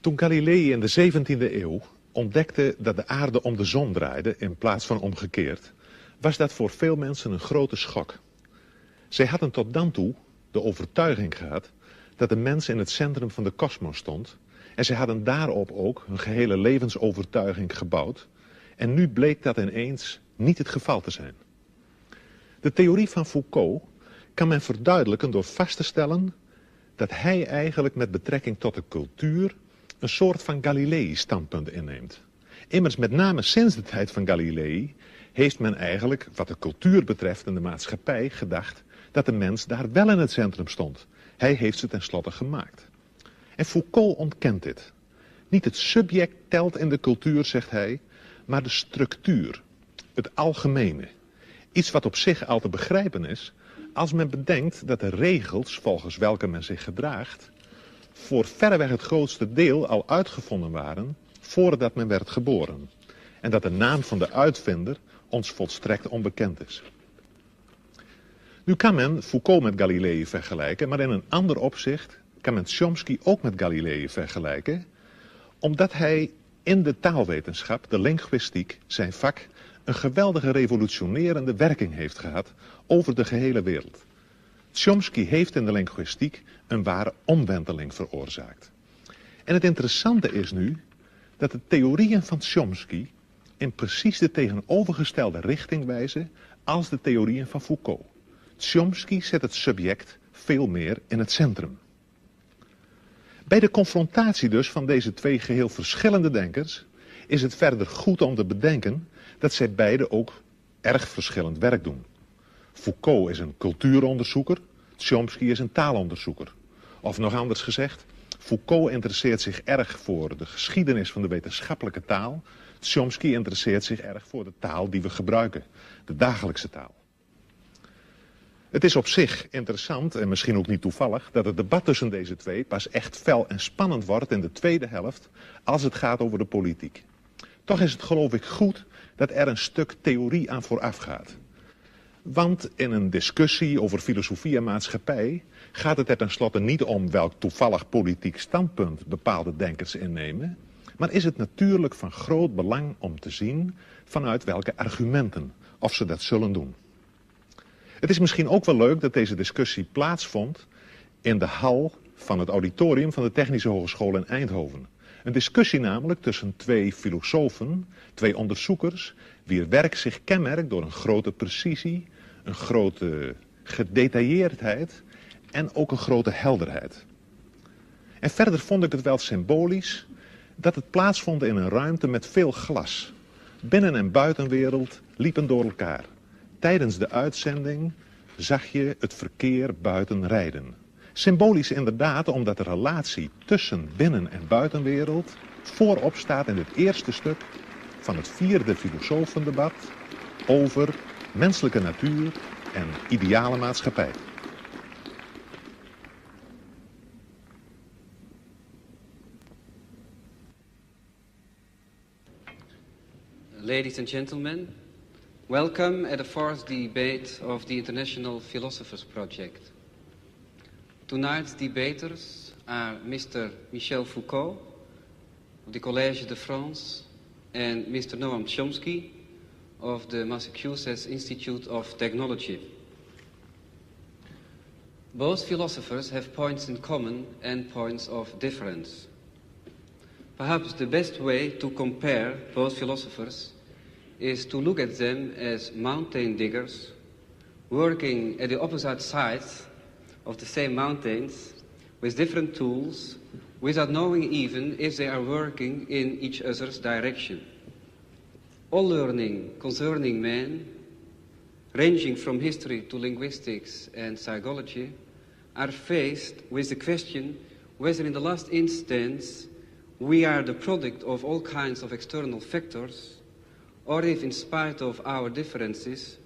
Toen Galilei in de 17e eeuw ontdekte dat de aarde om de zon draaide in plaats van omgekeerd, was dat voor veel mensen een grote schok. Zij hadden tot dan toe de overtuiging gehad dat de mens in het centrum van de kosmos stond. En zij hadden daarop ook hun gehele levensovertuiging gebouwd. En nu bleek dat ineens niet het geval te zijn. De theorie van Foucault kan men verduidelijken door vast te stellen dat hij eigenlijk met betrekking tot de cultuur een soort van Galilei-standpunt inneemt. Immers met name sinds de tijd van Galilei heeft men eigenlijk, wat de cultuur betreft en de maatschappij, gedacht dat de mens daar wel in het centrum stond. Hij heeft ze tenslotte gemaakt. En Foucault ontkent dit. Niet het subject telt in de cultuur, zegt hij, maar de structuur, het algemene. Iets wat op zich al te begrijpen is, als men bedenkt dat de regels volgens welke men zich gedraagt voor verreweg het grootste deel al uitgevonden waren voordat men werd geboren. En dat de naam van de uitvinder ons volstrekt onbekend is. Nu kan men Foucault met Galilei vergelijken, maar in een ander opzicht kan men Chomsky ook met Galilei vergelijken, omdat hij in de taalwetenschap, de linguïstiek, zijn vak, een geweldige revolutionerende werking heeft gehad over de gehele wereld. Chomsky heeft in de linguïstiek een ware omwenteling veroorzaakt. En het interessante is nu dat de theorieën van Chomsky in precies de tegenovergestelde richting wijzen als de theorieën van Foucault. Chomsky zet het subject veel meer in het centrum. Bij de confrontatie dus van deze twee geheel verschillende denkers is het verder goed om te bedenken dat zij beide ook erg verschillend werk doen. Foucault is een cultuuronderzoeker, Chomsky is een taalonderzoeker. Of nog anders gezegd, Foucault interesseert zich erg voor de geschiedenis van de wetenschappelijke taal. Chomsky interesseert zich erg voor de taal die we gebruiken, de dagelijkse taal. Het is op zich interessant, en misschien ook niet toevallig, dat het debat tussen deze twee pas echt fel en spannend wordt in de tweede helft als het gaat over de politiek. Toch is het geloof ik goed dat er een stuk theorie aan vooraf gaat. Want in een discussie over filosofie en maatschappij gaat het er tenslotte niet om welk toevallig politiek standpunt bepaalde denkers innemen, maar is het natuurlijk van groot belang om te zien vanuit welke argumenten, of ze dat zullen doen. Het is misschien ook wel leuk dat deze discussie plaatsvond in de hal van het auditorium van de Technische Hogeschool in Eindhoven. Een discussie namelijk tussen twee filosofen, twee onderzoekers, wier werk zich kenmerkt door een grote precisie, een grote gedetailleerdheid en ook een grote helderheid. En verder vond ik het wel symbolisch dat het plaatsvond in een ruimte met veel glas. Binnen- en buitenwereld liepen door elkaar. Tijdens de uitzending zag je het verkeer buiten rijden. Symbolisch inderdaad omdat de relatie tussen binnen- en buitenwereld voorop staat in het eerste stuk van het 4e filosofendebat over menselijke natuur en ideale maatschappij. Ladies and gentlemen, welcome at the 4th debate of the International Philosophers Project. Tonight's debaters are Mr. Michel Foucault of the Collège de France and Mr. Noam Chomsky of the Massachusetts Institute of Technology. Both philosophers have points in common and points of difference. Perhaps the best way to compare both philosophers is to look at them as mountain diggers working at the opposite sides of the same mountains with different tools without knowing even if they are working in each other's direction. All learning concerning man, ranging from history to linguistics and psychology, are faced with the question whether in the last instance we are the product of all kinds of external factors, or if in spite of our differences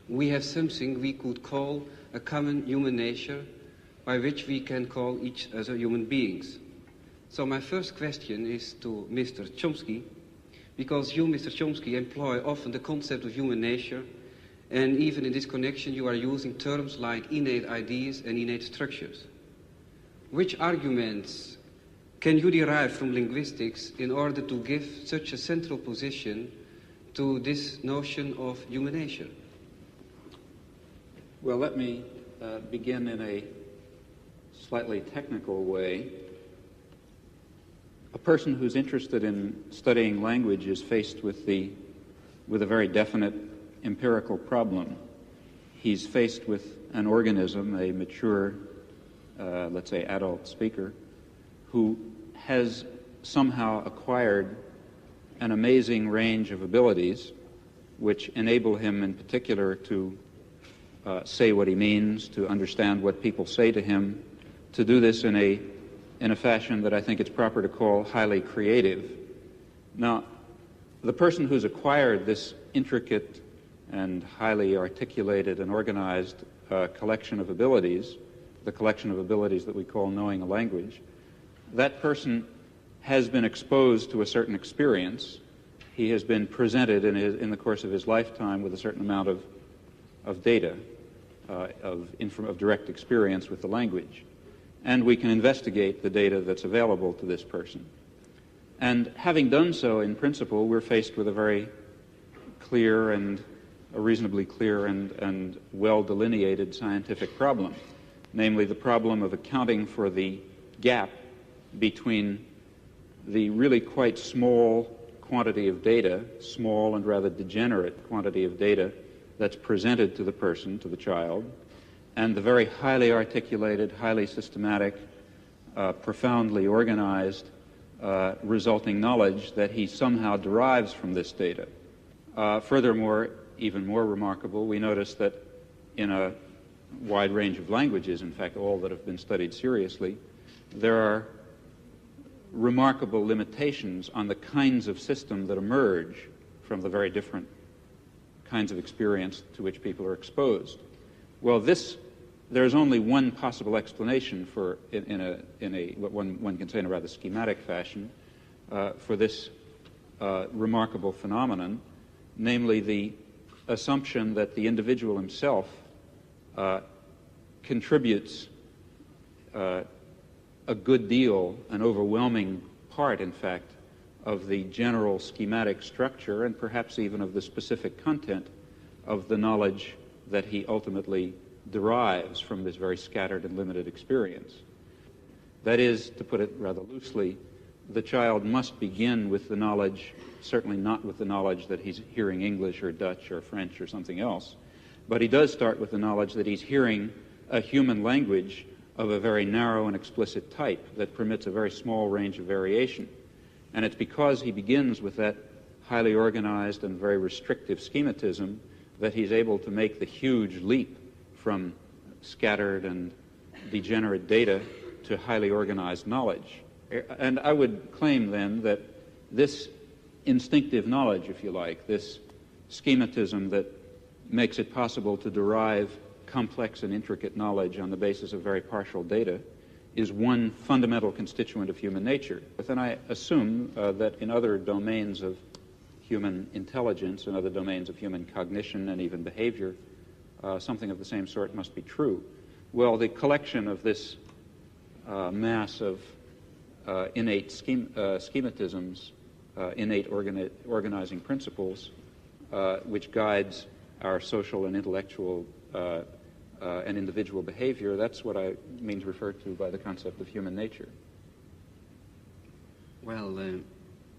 we have something we could call a common human nature by which we can call each other human beings. So my first question is to Mr. Chomsky, because you, Mr. Chomsky, employ often the concept of human nature, and even in this connection you are using terms like innate ideas and innate structures. Which arguments can you derive from linguistics in order to give such a central position to this notion of human nature? Well, let me begin in a slightly technical way. A person who's interested in studying language is faced with a very definite empirical problem. He's faced with an organism, a mature, let's say, adult speaker, who has somehow acquired an amazing range of abilities which enable him in particular to say what he means, to understand what people say to him, to do this in a fashion that I think it's proper to call highly creative. Now, the person who's acquired this intricate and highly articulated and organized collection of abilities, the collection of abilities that we call knowing a language, that person has been exposed to a certain experience. He has been presented in the course of his lifetime with a certain amount of data, of direct experience with the language. And we can investigate the data that's available to this person. And having done so, in principle, we're faced with a very clear and a reasonably clear and well-delineated scientific problem, namely the problem of accounting for the gap between the really quite small quantity of data, small and rather degenerate quantity of data that's presented to the person, to the child, and the very highly articulated, highly systematic, profoundly organized resulting knowledge that he somehow derives from this data. Furthermore, even more remarkable, we notice that in a wide range of languages, in fact all that have been studied seriously, there are remarkable limitations on the kinds of system that emerge from the very different kinds of experience to which people are exposed. Well, there's only one possible explanation for, what one can say in a rather schematic fashion, for this remarkable phenomenon, namely the assumption that the individual himself contributes a good deal, an overwhelming part, in fact, of the general schematic structure and perhaps even of the specific content of the knowledge that he ultimately derives from this very scattered and limited experience. That is, to put it rather loosely, the child must begin with the knowledge, certainly not with the knowledge that he's hearing English or Dutch or French or something else, but he does start with the knowledge that he's hearing a human language of a very narrow and explicit type that permits a very small range of variation. And it's because he begins with that highly organized and very restrictive schematism that he's able to make the huge leap from scattered and degenerate data to highly organized knowledge. And I would claim then that this instinctive knowledge, if you like, this schematism that makes it possible to derive complex and intricate knowledge on the basis of very partial data, is one fundamental constituent of human nature. But then I assume that in other domains of human intelligence and other domains of human cognition and even behavior, something of the same sort must be true. Well, the collection of this mass of innate schematisms, innate organizing principles, which guides our social and intellectual and individual behavior, that's what I mean to refer to by the concept of human nature. Well,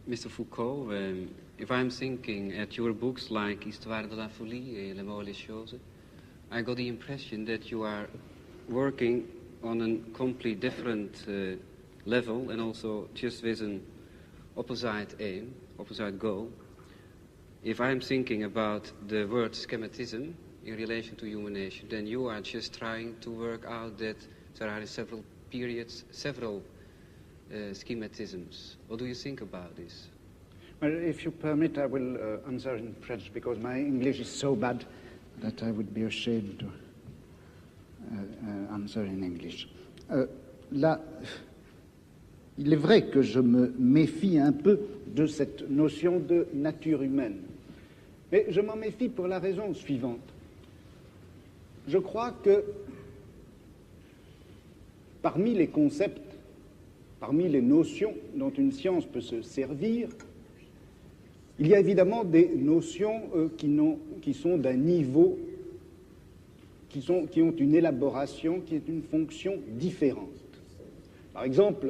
Mr. Foucault, if I'm thinking at your books like Histoire de la folie et Les mots et les choses, I got the impression that you are working on a completely different level and also just with an opposite aim, opposite goal. If I'm thinking about the word schematism in relation to human nature, then you are just trying to work out that there are several periods, several schematisms. What do you think about this? Well, if you permit, I will answer in French because my English is so bad that I would be ashamed to answer in English. Là, il est vrai que je me méfie un peu de cette notion de nature humaine. Mais je m'en méfie pour la raison suivante. Je crois que parmi les concepts parmi les notions dont une science peut se servir, il y a évidemment des notions qui sont d'un niveau, qui ont une élaboration, qui est une fonction différente. Par exemple,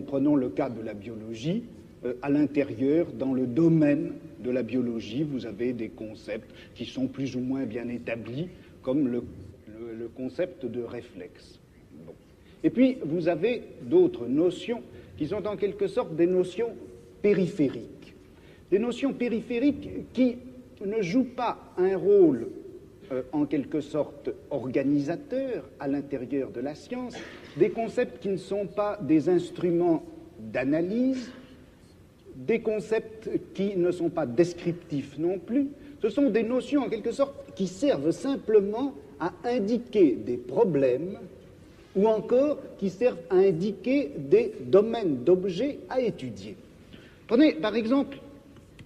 prenons le cas de la biologie. À l'intérieur, dans le domaine de la biologie, vous avez des concepts qui sont plus ou moins bien établis, comme le concept de réflexe. Bon. Et puis, vous avez d'autres notions qui sont en quelque sorte des notions périphériques. Des notions périphériques qui ne jouent pas un rôle en quelque sorte organisateur à l'intérieur de la science, des concepts qui ne sont pas des instruments d'analyse, des concepts qui ne sont pas descriptifs non plus. Ce sont des notions en quelque sorte qui servent simplement à indiquer des problèmes ou encore qui servent à indiquer des domaines d'objets à étudier. Prenez par exemple,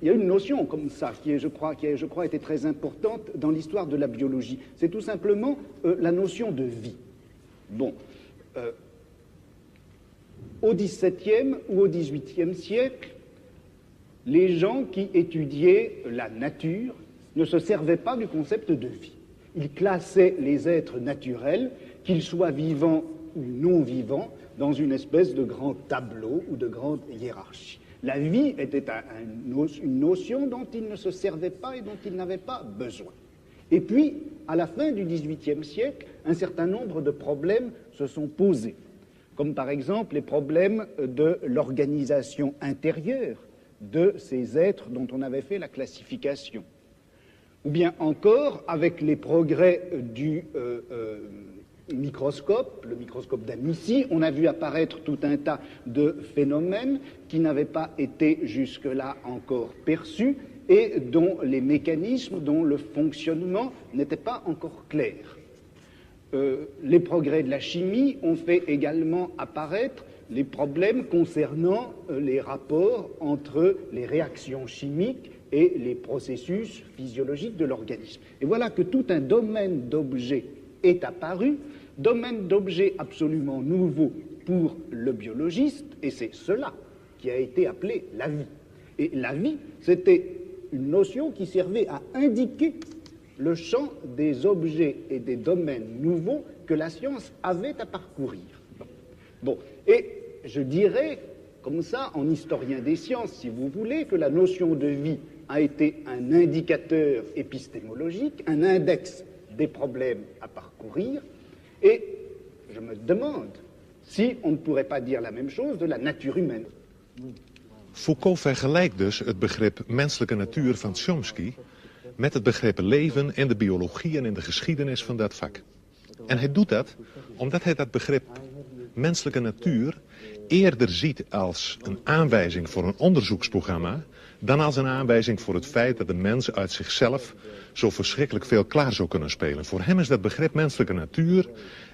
il y a une notion comme ça qui, je crois, été très importante dans l'histoire de la biologie. C'est tout simplement la notion de vie. Bon, au XVIIe ou au XVIIIe siècle, les gens qui étudiaient la nature ne se servaient pas du concept de vie. Ils classaient les êtres naturels, qu'ils soient vivants ou non vivants, dans une espèce de grand tableau ou de grande hiérarchie. La vie était une notion dont ils ne se servaient pas et dont ils n'avaient pas besoin. Et puis, à la fin du XVIIIe siècle, un certain nombre de problèmes se sont posés, comme par exemple les problèmes de l'organisation intérieure de ces êtres dont on avait fait la classification. Ou bien encore, avec les progrès du microscope, le microscope d'Amici, on a vu apparaître tout un tas de phénomènes qui n'avaient pas été jusque-là encore perçus et dont les mécanismes, dont le fonctionnement n'était pas encore clair. Les progrès de la chimie ont fait également apparaître les problèmes concernant les rapports entre les réactions chimiques et les processus physiologiques de l'organisme. Et voilà que tout un domaine d'objets est apparu, domaine d'objets absolument nouveau pour le biologiste, et c'est cela qui a été appelé la vie. Et la vie, c'était une notion qui servait à indiquer le champ des objets et des domaines nouveaux que la science avait à parcourir. Bon, et je dirais, comme ça, en historien des sciences, si vous voulez, que la notion de vie a été un indicateur épistémologique, un index des problèmes à parcourir, et je me demande si on ne pourrait pas dire la même chose de la nature humaine. Foucault vergelijkt dus het begrip menselijke natuur van Chomsky met het begrip leven in de biologie en in de geschiedenis van dat vak. En hij doet dat omdat hij dat begrip menselijke natuur eerder ziet als een aanwijzing voor een onderzoeksprogramma dan als een aanwijzing voor het feit dat de mens uit zichzelf zo verschrikkelijk veel klaar zou kunnen spelen. Voor hem is dat begrip menselijke natuur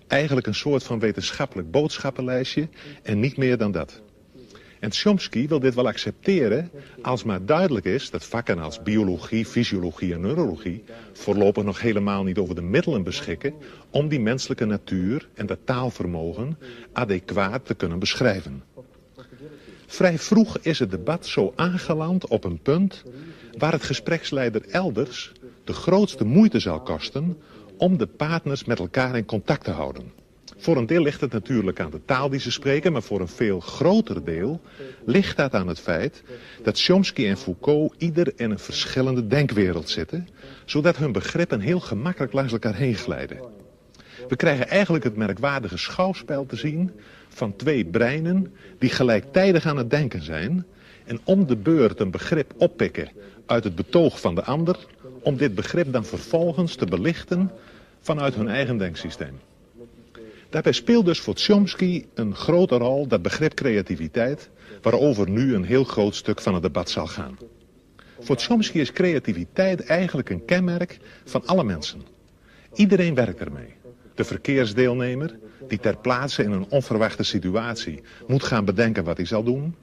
eigenlijk een soort van wetenschappelijk boodschappenlijstje en niet meer dan dat. En Chomsky wil dit wel accepteren als maar duidelijk is dat vakken als biologie, fysiologie en neurologie voorlopig nog helemaal niet over de middelen beschikken om die menselijke natuur en dat taalvermogen adequaat te kunnen beschrijven. Vrij vroeg is het debat zo aangeland op een punt waar het gespreksleider elders de grootste moeite zal kosten om de partners met elkaar in contact te houden. Voor een deel ligt het natuurlijk aan de taal die ze spreken, maar voor een veel groter deel ligt dat aan het feit dat Chomsky en Foucault ieder in een verschillende denkwereld zitten, zodat hun begrippen heel gemakkelijk langs elkaar heen glijden. We krijgen eigenlijk het merkwaardige schouwspel te zien van twee breinen die gelijktijdig aan het denken zijn en om de beurt een begrip oppikken uit het betoog van de ander, om dit begrip dan vervolgens te belichten vanuit hun eigen denksysteem. Daarbij speelt dus voor Chomsky een grote rol dat begrip creativiteit, waarover nu een heel groot stuk van het debat zal gaan. Voor Chomsky is creativiteit eigenlijk een kenmerk van alle mensen. Iedereen werkt ermee. De verkeersdeelnemer, die ter plaatse in een onverwachte situatie moet gaan bedenken wat hij zal doen.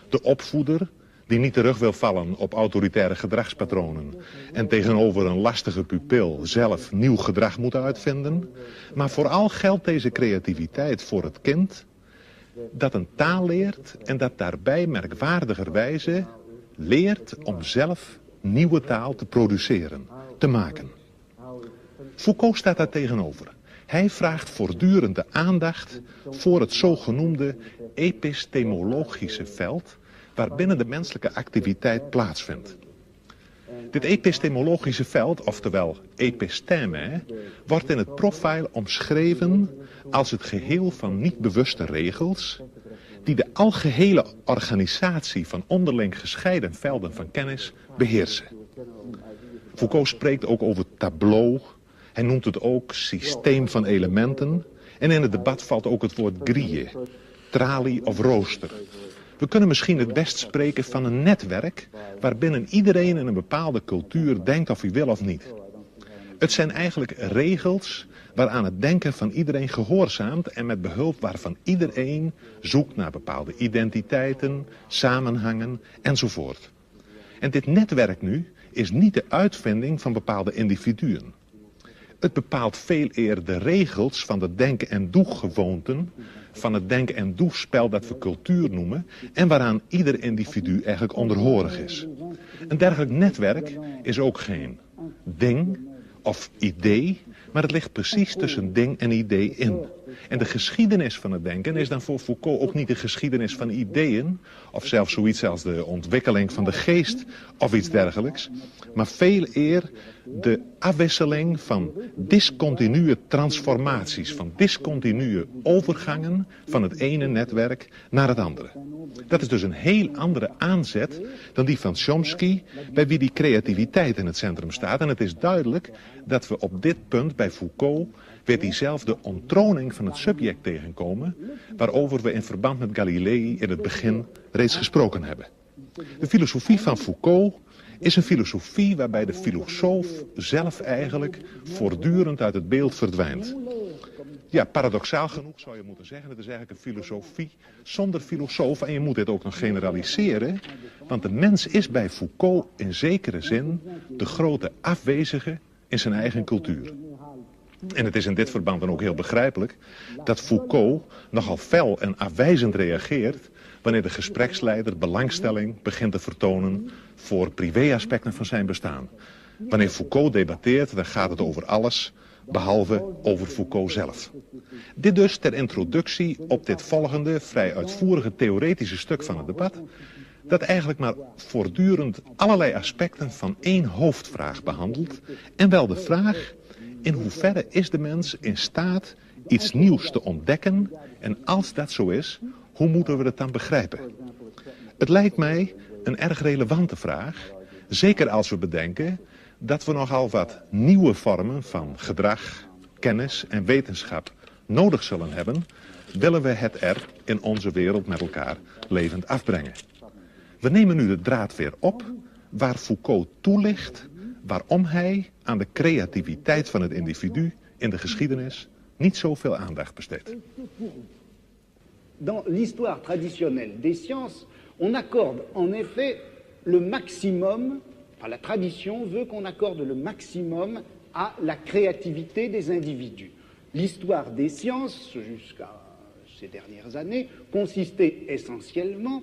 De opvoeder, die niet terug wil vallen op autoritaire gedragspatronen en tegenover een lastige pupil zelf nieuw gedrag moet uitvinden. Maar vooral geldt deze creativiteit voor het kind dat een taal leert en dat daarbij merkwaardigerwijze leert om zelf nieuwe taal te produceren, te maken. Foucault staat daar tegenover. Hij vraagt voortdurend de aandacht voor het zogenoemde epistemologische veld waarbinnen de menselijke activiteit plaatsvindt. Dit epistemologische veld, oftewel episteme, wordt in het profiel omschreven als het geheel van niet bewuste regels die de algehele organisatie van onderling gescheiden velden van kennis beheersen. Foucault spreekt ook over tableau, hij noemt het ook systeem van elementen en in het debat valt ook het woord grille, tralie of rooster. We kunnen misschien het best spreken van een netwerk waarbinnen iedereen in een bepaalde cultuur denkt of hij wil of niet. Het zijn eigenlijk regels waaraan het denken van iedereen gehoorzaamt en met behulp waarvan iedereen zoekt naar bepaalde identiteiten, samenhangen enzovoort. En dit netwerk nu is niet de uitvinding van bepaalde individuen. Het bepaalt veel eer de regels van de denken- en doegewoonten, van het denken- en doespel dat we cultuur noemen en waaraan ieder individu eigenlijk onderhorig is. Een dergelijk netwerk is ook geen ding of idee, maar het ligt precies tussen ding en idee in. En de geschiedenis van het denken is dan voor Foucault ook niet de geschiedenis van ideeën, of zelfs zoiets als de ontwikkeling van de geest of iets dergelijks, maar veel eer de afwisseling van discontinue transformaties, van discontinue overgangen van het ene netwerk naar het andere. Dat is dus een heel andere aanzet dan die van Chomsky, bij wie die creativiteit in het centrum staat. En het is duidelijk dat we op dit punt bij Foucault weer diezelfde onttroning van het subject tegenkomen, waarover we in verband met Galilei in het begin reeds gesproken hebben. De filosofie van Foucault is een filosofie waarbij de filosoof zelf eigenlijk voortdurend uit het beeld verdwijnt. Ja, paradoxaal genoeg zou je moeten zeggen, het is eigenlijk een filosofie zonder filosoof. En je moet dit ook nog generaliseren, want de mens is bij Foucault in zekere zin de grote afwezige in zijn eigen cultuur. En het is in dit verband dan ook heel begrijpelijk dat Foucault nogal fel en afwijzend reageert wanneer de gespreksleider belangstelling begint te vertonen voor privéaspecten van zijn bestaan. Wanneer Foucault debatteert, dan gaat het over alles, behalve over Foucault zelf. Dit dus ter introductie op dit volgende, vrij uitvoerige theoretische stuk van het debat, dat eigenlijk maar voortdurend allerlei aspecten van één hoofdvraag behandelt, en wel de vraag: in hoeverre is de mens in staat iets nieuws te ontdekken, en als dat zo is, hoe moeten we het dan begrijpen? Het lijkt mij een erg relevante vraag, zeker als we bedenken dat we nogal wat nieuwe vormen van gedrag, kennis en wetenschap nodig zullen hebben, willen we het er in onze wereld met elkaar levend afbrengen. We nemen nu de draad weer op waar Foucault toelicht waarom hij aan de creativiteit van het individu in de geschiedenis niet zoveel aandacht besteedt. Dans l'histoire traditionnelle des sciences, on accorde en effet le maximum, enfin la tradition veut qu'on accorde le maximum à la créativité des individus. L'histoire des sciences, jusqu'à ces dernières années, consistait essentiellement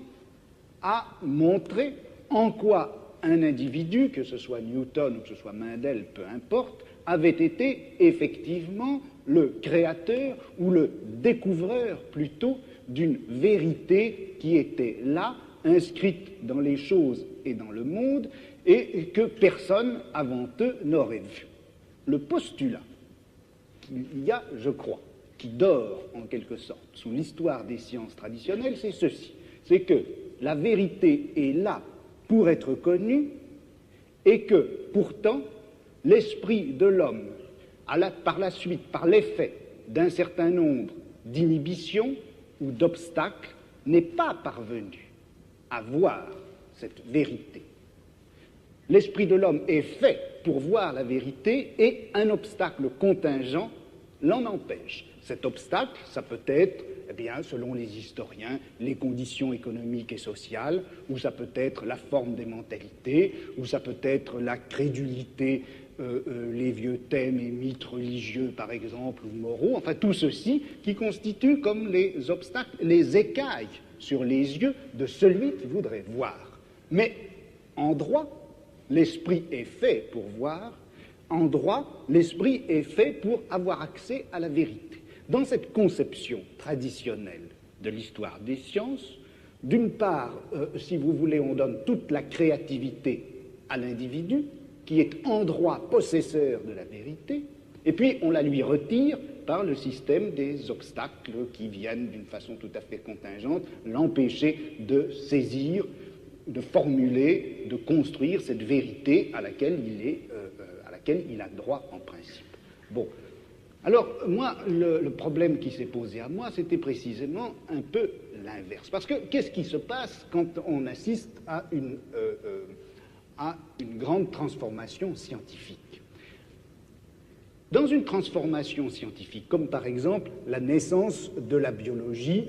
à montrer en quoi un individu, que ce soit Newton ou que ce soit Mendel, peu importe, avait été effectivement le créateur ou le découvreur plutôt d'une vérité qui était là, inscrite dans les choses et dans le monde, et que personne avant eux n'aurait vu. Le postulat, il y a, je crois, qui dort en quelque sorte sous l'histoire des sciences traditionnelles, c'est ceci, c'est que la vérité est là pour être connue et que pourtant l'esprit de l'homme, par la suite, par l'effet d'un certain nombre d'inhibitions ou d'obstacles, n'est pas parvenu à voir cette vérité. L'esprit de l'homme est fait pour voir la vérité et un obstacle contingent l'en empêche. Cet obstacle, ça peut être, eh bien, selon les historiens, les conditions économiques et sociales, ou ça peut être la forme des mentalités, ou ça peut être la crédulité les vieux thèmes et mythes religieux, par exemple, ou moraux, enfin tout ceci qui constitue comme les obstacles, les écailles sur les yeux de celui qui voudrait voir. Mais en droit, l'esprit est fait pour voir, en droit, l'esprit est fait pour avoir accès à la vérité. Dans cette conception traditionnelle de l'histoire des sciences, d'une part, si vous voulez, on donne toute la créativité à l'individu, qui est en droit possesseur de la vérité, et puis on la lui retire par le système des obstacles qui viennent d'une façon tout à fait contingente l'empêcher de saisir, de formuler, de construire cette vérité à laquelle il a droit en principe. Bon. Alors, moi, le problème qui s'est posé à moi, c'était précisément un peu l'inverse. Parce que qu'est-ce qui se passe quand on assiste à une grande transformation scientifique? Dans une transformation scientifique, comme par exemple la naissance de la biologie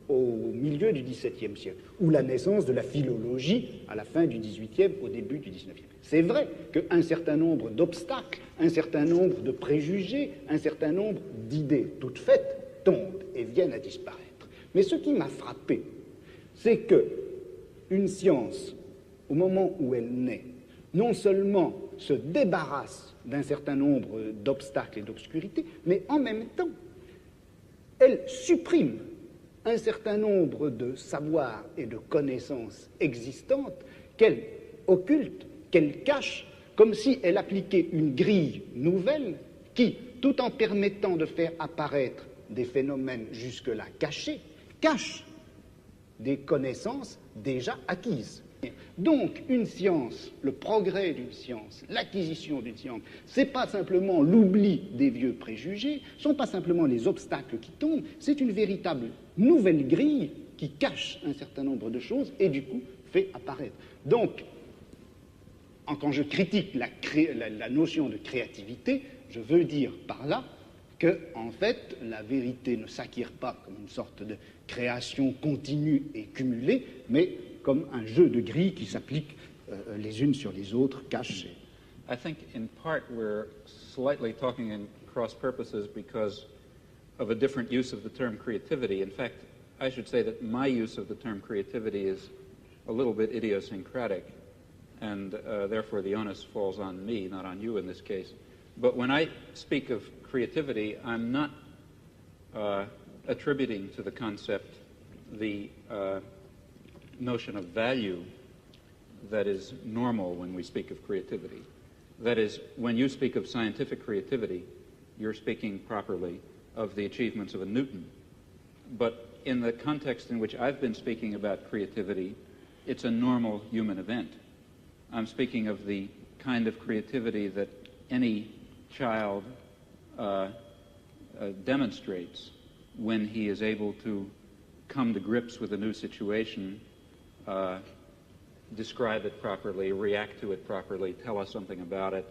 au milieu du XVIIe siècle, ou la naissance de la philologie à la fin du XVIIIe, au début du XIXe. C'est vrai qu'un certain nombre d'obstacles, un certain nombre de préjugés, un certain nombre d'idées toutes faites tombent et viennent à disparaître. Mais ce qui m'a frappé, c'est que une science, au moment où elle naît, non seulement se débarrasse d'un certain nombre d'obstacles et d'obscurités, mais en même temps, elle supprime un certain nombre de savoirs et de connaissances existantes qu'elle occulte, qu'elle cache, comme si elle appliquait une grille nouvelle qui, tout en permettant de faire apparaître des phénomènes jusque-là cachés, cache des connaissances déjà acquises. Donc, une science, le progrès d'une science, l'acquisition d'une science, c'est pas simplement l'oubli des vieux préjugés, ce sont pas simplement les obstacles qui tombent, c'est une véritable nouvelle grille qui cache un certain nombre de choses et du coup fait apparaître. Donc, quand je critique la notion de créativité, je veux dire par là que, en fait, la vérité ne s'acquiert pas comme une sorte de création continue et cumulée, mais comme un jeu de grilles qui s'appliquent les unes sur les autres, cachées. I think in part we're slightly talking in cross purposes because of a different use of the term creativity. In fact, I should say that my use of the term creativity is a little bit idiosyncratic, and therefore the onus falls on me, not on you in this case. But when I speak of creativity, I'm not attributing to the concept the notion of value that is normal when we speak of creativity. That is, when you speak of scientific creativity, you're speaking properly of the achievements of a Newton. But in the context in which I've been speaking about creativity, it's a normal human event. I'm speaking of the kind of creativity that any child demonstrates when he is able to come to grips with a new situation, describe it properly, react to it properly, tell us something about it,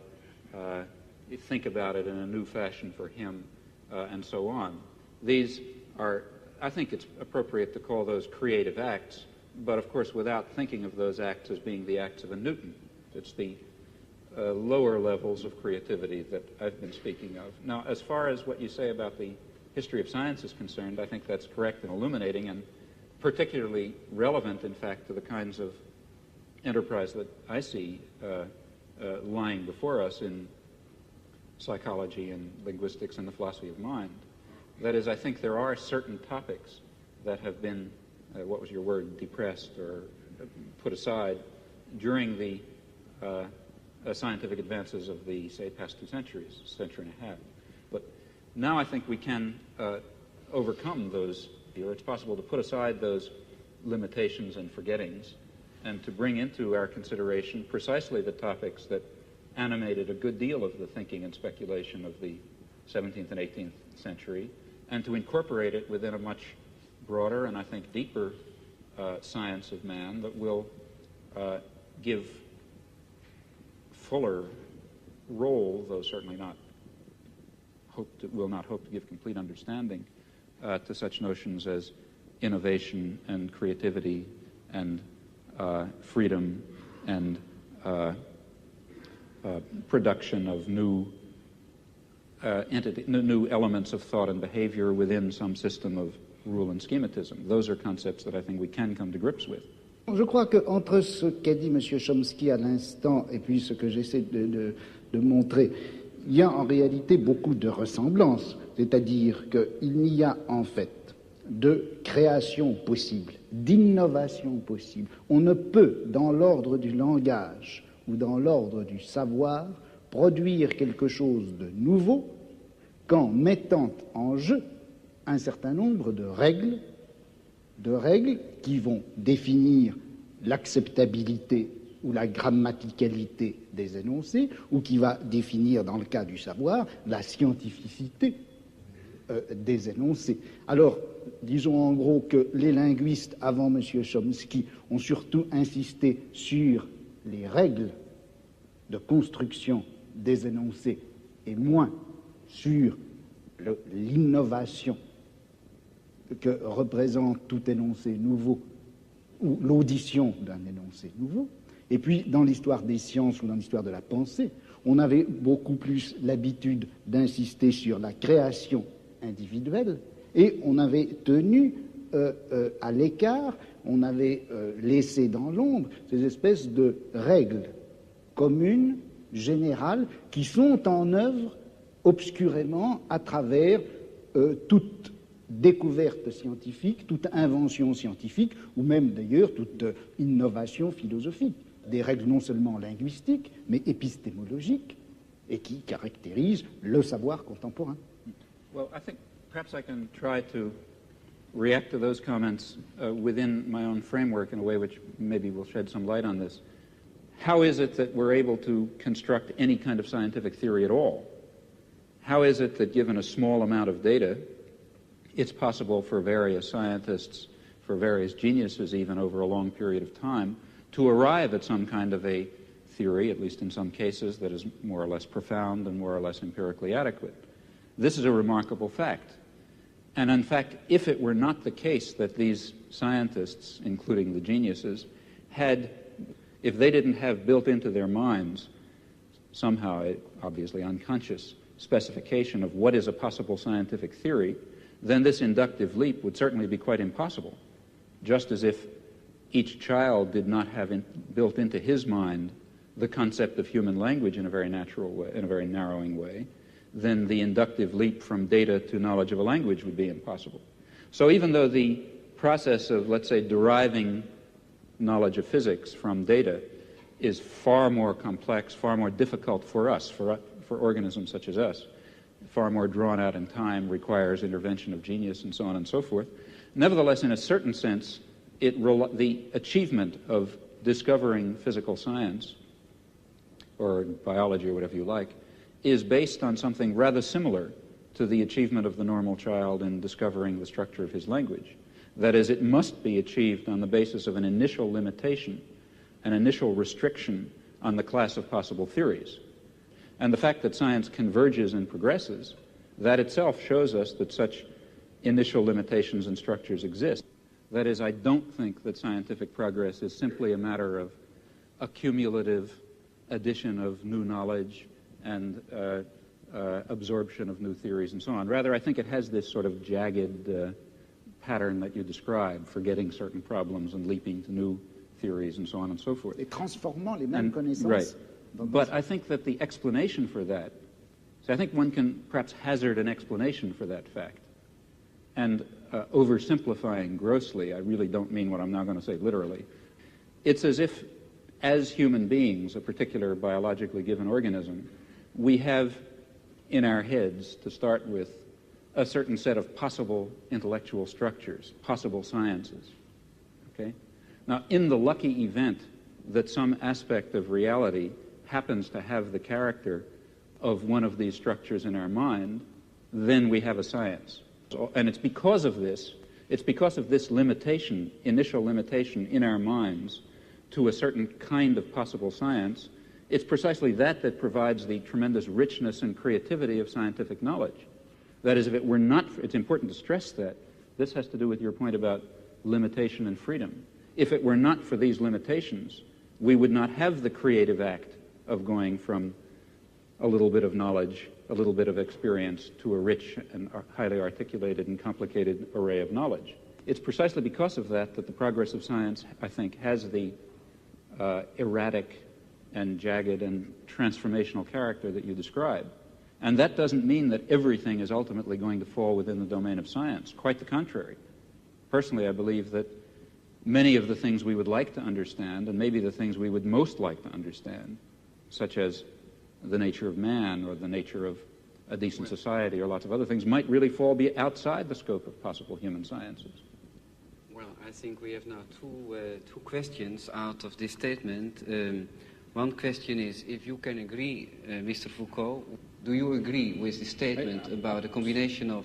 think about it in a new fashion for him, and so on. These are, I think it's appropriate to call those creative acts, but of course without thinking of those acts as being the acts of a Newton. It's the lower levels of creativity that I've been speaking of. Now, as far as what you say about the history of science is concerned, I think that's correct and illuminating and particularly relevant, in fact, to the kinds of enterprise that I see lying before us in psychology and linguistics and the philosophy of mind. That is, I think there are certain topics that have been, what was your word, depressed or put aside during the scientific advances of the, say, past 2 centuries, century and a half. But now I think we can overcome those, or it's possible to put aside those limitations and forgettings and to bring into our consideration precisely the topics that animated a good deal of the thinking and speculation of the 17th and 18th century, and to incorporate it within a much broader and I think deeper science of man that will give fuller role, though certainly not will not hope to give complete understanding to such notions as innovation and creativity and freedom and production of new new elements of thought and behavior within some system of rule and schematism. Those are concepts that I think we can come to grips with. Je crois qu'entre ce qu'a dit M. Chomsky à l'instant et puis ce que j'essaie de montrer, il y a en réalité beaucoup de ressemblances. C'est-à-dire qu'il n'y a en fait de création possible, d'innovation possible. On ne peut, dans l'ordre du langage ou dans l'ordre du savoir, produire quelque chose de nouveau qu'en mettant en jeu un certain nombre de règles qui vont définir l'acceptabilité ou la grammaticalité des énoncés, ou qui va définir, dans le cas du savoir, la scientificité des énoncés. Alors, disons en gros que les linguistes, avant M. Chomsky, ont surtout insisté sur les règles de construction des énoncés et moins sur l'innovation que représente tout énoncé nouveau ou l'audition d'un énoncé nouveau. Et puis, dans l'histoire des sciences ou dans l'histoire de la pensée, on avait beaucoup plus l'habitude d'insister sur la création individuelle et on avait tenu à l'écart, on avait laissé dans l'ombre ces espèces de règles communes, générales, qui sont en œuvre obscurément à travers toute découverte scientifique, toute invention scientifique, ou même d'ailleurs toute innovation philosophique. Des règles non seulement linguistiques, mais épistémologiques, et qui caractérisent le savoir contemporain. Well, I think perhaps I can try to react to those comments within my own framework in a way which maybe will shed some light on this. How is it that we're able to construct any kind of scientific theory at all? How is it that given a small amount of data, it's possible for various scientists, for various geniuses even over a long period of time, to arrive at some kind of a theory, at least in some cases, that is more or less profound and more or less empirically adequate? This is a remarkable fact. And in fact, if it were not the case that these scientists, including the geniuses, if they didn't have built into their minds somehow, obviously unconscious, specification of what is a possible scientific theory, then this inductive leap would certainly be quite impossible. Just as if each child did not have built into his mind the concept of human language in a very natural way, in a very narrowing way, then the inductive leap from data to knowledge of a language would be impossible. So even though the process of, let's say, deriving knowledge of physics from data is far more complex, far more difficult for us, for organisms such as us, far more drawn out in time, requires intervention of genius and so on and so forth, nevertheless, in a certain sense, the achievement of discovering physical science, or biology or whatever you like, is based on something rather similar to the achievement of the normal child in discovering the structure of his language. That is, it must be achieved on the basis of an initial limitation, an initial restriction on the class of possible theories. And the fact that science converges and progresses, that itself shows us that such initial limitations and structures exist. That is, I don't think that scientific progress is simply a matter of a cumulative addition of new knowledge and absorption of new theories and so on. Rather, I think it has this sort of jagged pattern that you describe, forgetting certain problems and leaping to new theories and so on and so forth. Et transformant les mêmes connaissances. Right. But I think that the explanation for that, so I think one can perhaps hazard an explanation for that fact. And oversimplifying grossly, I really don't mean what I'm now going to say literally. It's as if, as human beings, a particular biologically given organism, we have in our heads, to start with, a certain set of possible intellectual structures, possible sciences. Okay? Now, in the lucky event that some aspect of reality happens to have the character of one of these structures in our mind, then we have a science. And it's because of this limitation, initial limitation in our minds to a certain kind of possible science, it's precisely that provides the tremendous richness and creativity of scientific knowledge. That is, if it were not, it's important to stress that, this has to do with your point about limitation and freedom. If it were not for these limitations, we would not have the creative act of going from a little bit of knowledge, a little bit of experience, to a rich and highly articulated and complicated array of knowledge. It's precisely because of that that the progress of science, I think, has the erratic and jagged and transformational character that you describe. And that doesn't mean that everything is ultimately going to fall within the domain of science. Quite the contrary. Personally, I believe that many of the things we would like to understand, and maybe the things we would most like to understand, such as the nature of man or the nature of a decent society or lots of other things, might really be outside the scope of possible human sciences. Well, I think we have now two questions out of this statement. One question is, if you can agree, Mr. Foucault, do you agree with the statement about a combination of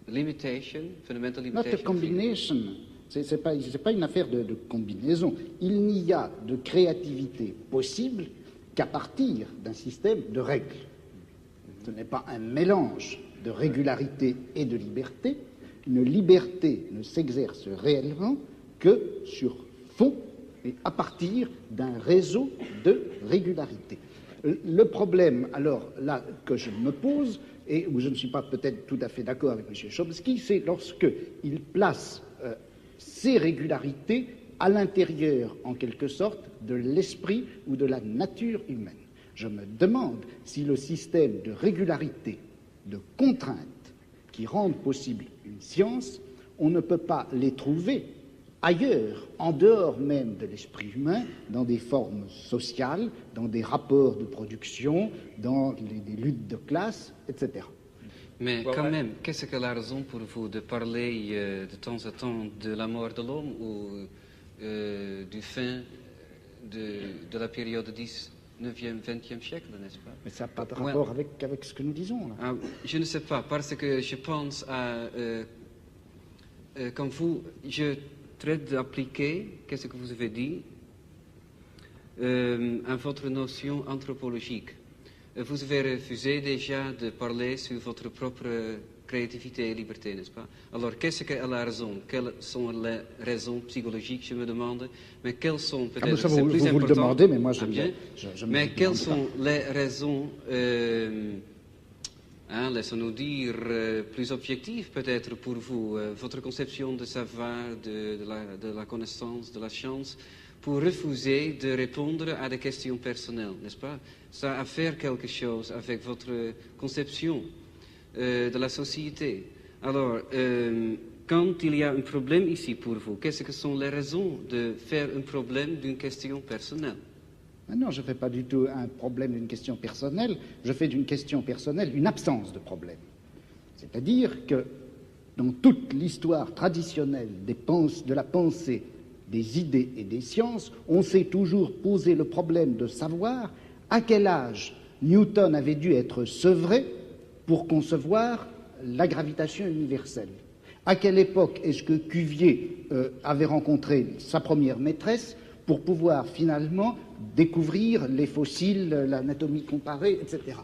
limitation, fundamental limitation? Not a combination. C'est pas une affaire de combinaison. Il n'y a de créativité possible qu'à partir d'un système de règles. Ce n'est pas un mélange de régularité et de liberté. Une liberté ne s'exerce réellement que sur fond et à partir d'un réseau de régularité. Le problème, alors là, que je me pose, et où je ne suis pas peut-être tout à fait d'accord avec M. Chomsky, c'est lorsqu'il place ces régularités à l'intérieur, en quelque sorte, de l'esprit ou de la nature humaine. Je me demande si le système de régularité, de contraintes qui rendent possible une science, on ne peut pas les trouver ailleurs, en dehors même de l'esprit humain, dans des formes sociales, dans des rapports de production, dans des luttes de classe, etc. Mais quand même, qu'est-ce que la raison pour vous de parler de temps en temps de la mort de l'homme ou du fin de la période 19e, 20e siècle, n'est-ce pas? Mais ça n'a pas de rapport avec ce que nous disons, là. Ah, je ne sais pas, parce que je pense à... quand je traite d'appliquer, qu'est-ce que vous avez dit, à votre notion anthropologique. Vous avez refusé déjà de parler sur votre propre créativité et liberté, n'est-ce pas? Alors, qu'est-ce qu'elle a raison? Quelles sont les raisons psychologiques, je me demande? Mais quelles sont peut-être... ça, vous le demandez, mais moi, mais quelles sont les raisons, laissons-nous dire, plus objectives peut-être pour vous, votre conception de savoir, de la connaissance, de la science, pour refuser de répondre à des questions personnelles, n'est-ce pas? Ça a à faire quelque chose avec votre conception de la société. Alors, quand il y a un problème ici pour vous, qu'est-ce que sont les raisons de faire un problème d'une question personnelle? Non, je ne fais pas du tout un problème d'une question personnelle, je fais d'une question personnelle une absence de problème. C'est-à-dire que dans toute l'histoire traditionnelle de la pensée, des idées et des sciences, on s'est toujours posé le problème de savoir à quel âge Newton avait dû être sevré pour concevoir la gravitation universelle. À quelle époque est-ce que Cuvier avait rencontré sa première maîtresse pour pouvoir finalement découvrir les fossiles, l'anatomie comparée, etc.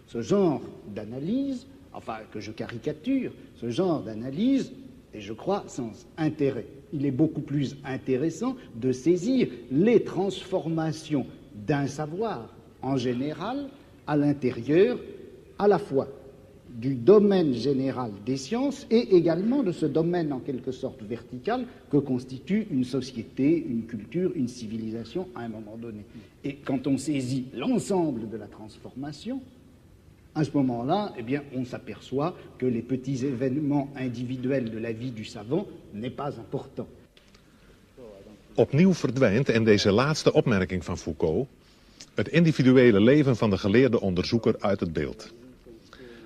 Ce genre d'analyse, enfin que je caricature, ce genre d'analyse est, je crois, sans intérêt. Il est beaucoup plus intéressant de saisir les transformations d'un savoir en général à l'intérieur à la fois du domaine général des sciences et également de ce domaine en quelque sorte vertical que constitue une société, une culture, une civilisation à un moment donné. Et quand on saisit l'ensemble de la transformation, à ce moment-là, eh bien, on s'aperçoit que les petits événements individuels de la vie du savant n'est pas important. Opnieuw verdwijnt in deze laatste opmerking van Foucault het individuele leven van de geleerde onderzoeker uit het beeld.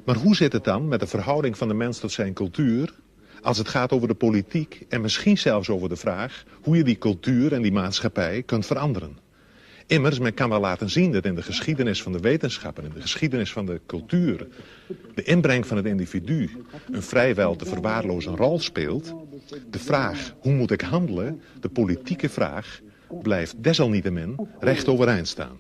Maar hoe zit het dan met de verhouding van de mens tot zijn cultuur als het gaat over de politiek en misschien zelfs over de vraag hoe je die cultuur en die maatschappij kunt veranderen? Immers, men kan wel laten zien dat in de geschiedenis van de wetenschap en in de geschiedenis van de cultuur de inbreng van het individu een vrijwel te verwaarlozen rol speelt. De vraag, hoe moet ik handelen, de politieke vraag, blijft desalniettemin recht overeind staan.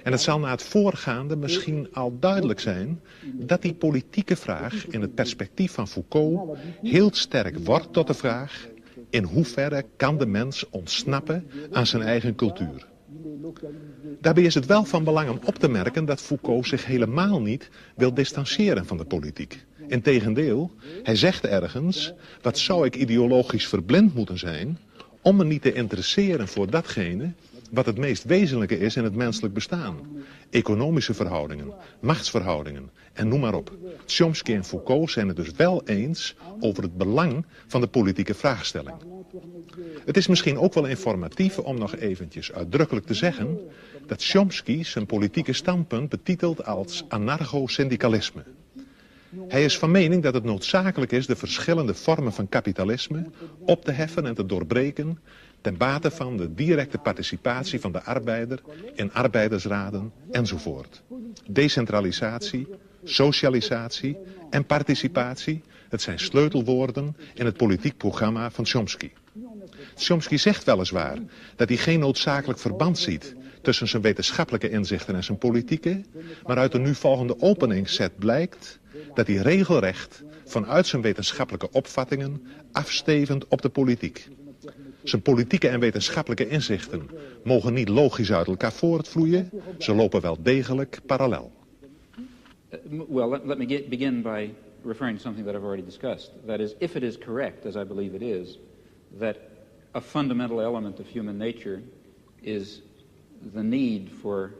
En het zal na het voorgaande misschien al duidelijk zijn dat die politieke vraag in het perspectief van Foucault heel sterk wordt tot de vraag: in hoeverre kan de mens ontsnappen aan zijn eigen cultuur? Daarbij is het wel van belang om op te merken dat Foucault zich helemaal niet wil distancieren van de politiek. Integendeel, hij zegt ergens, wat zou ik ideologisch verblind moeten zijn om me niet te interesseren voor datgene wat het meest wezenlijke is in het menselijk bestaan. Economische verhoudingen, machtsverhoudingen en noem maar op. Chomsky en Foucault zijn het dus wel eens over het belang van de politieke vraagstelling. Het is misschien ook wel informatief om nog eventjes uitdrukkelijk te zeggen dat Chomsky zijn politieke standpunt betitelt als anarcho-syndicalisme. Hij is van mening dat het noodzakelijk is de verschillende vormen van kapitalisme op te heffen en te doorbreken ten bate van de directe participatie van de arbeider in arbeidersraden enzovoort. Decentralisatie, socialisatie en participatie, het zijn sleutelwoorden in het politiek programma van Chomsky. Chomsky zegt weliswaar dat hij geen noodzakelijk verband ziet tussen zijn wetenschappelijke inzichten en zijn politieke, maar uit de nu volgende openingsset blijkt dat hij regelrecht vanuit zijn wetenschappelijke opvattingen afstevend op de politiek. Zijn politieke en wetenschappelijke inzichten mogen niet logisch uit elkaar voortvloeien, ze lopen wel degelijk parallel. Well, let me begin by referring to something that I've already discussed. That is, if it is correct, as I believe it is, that a fundamental element of human nature is the need for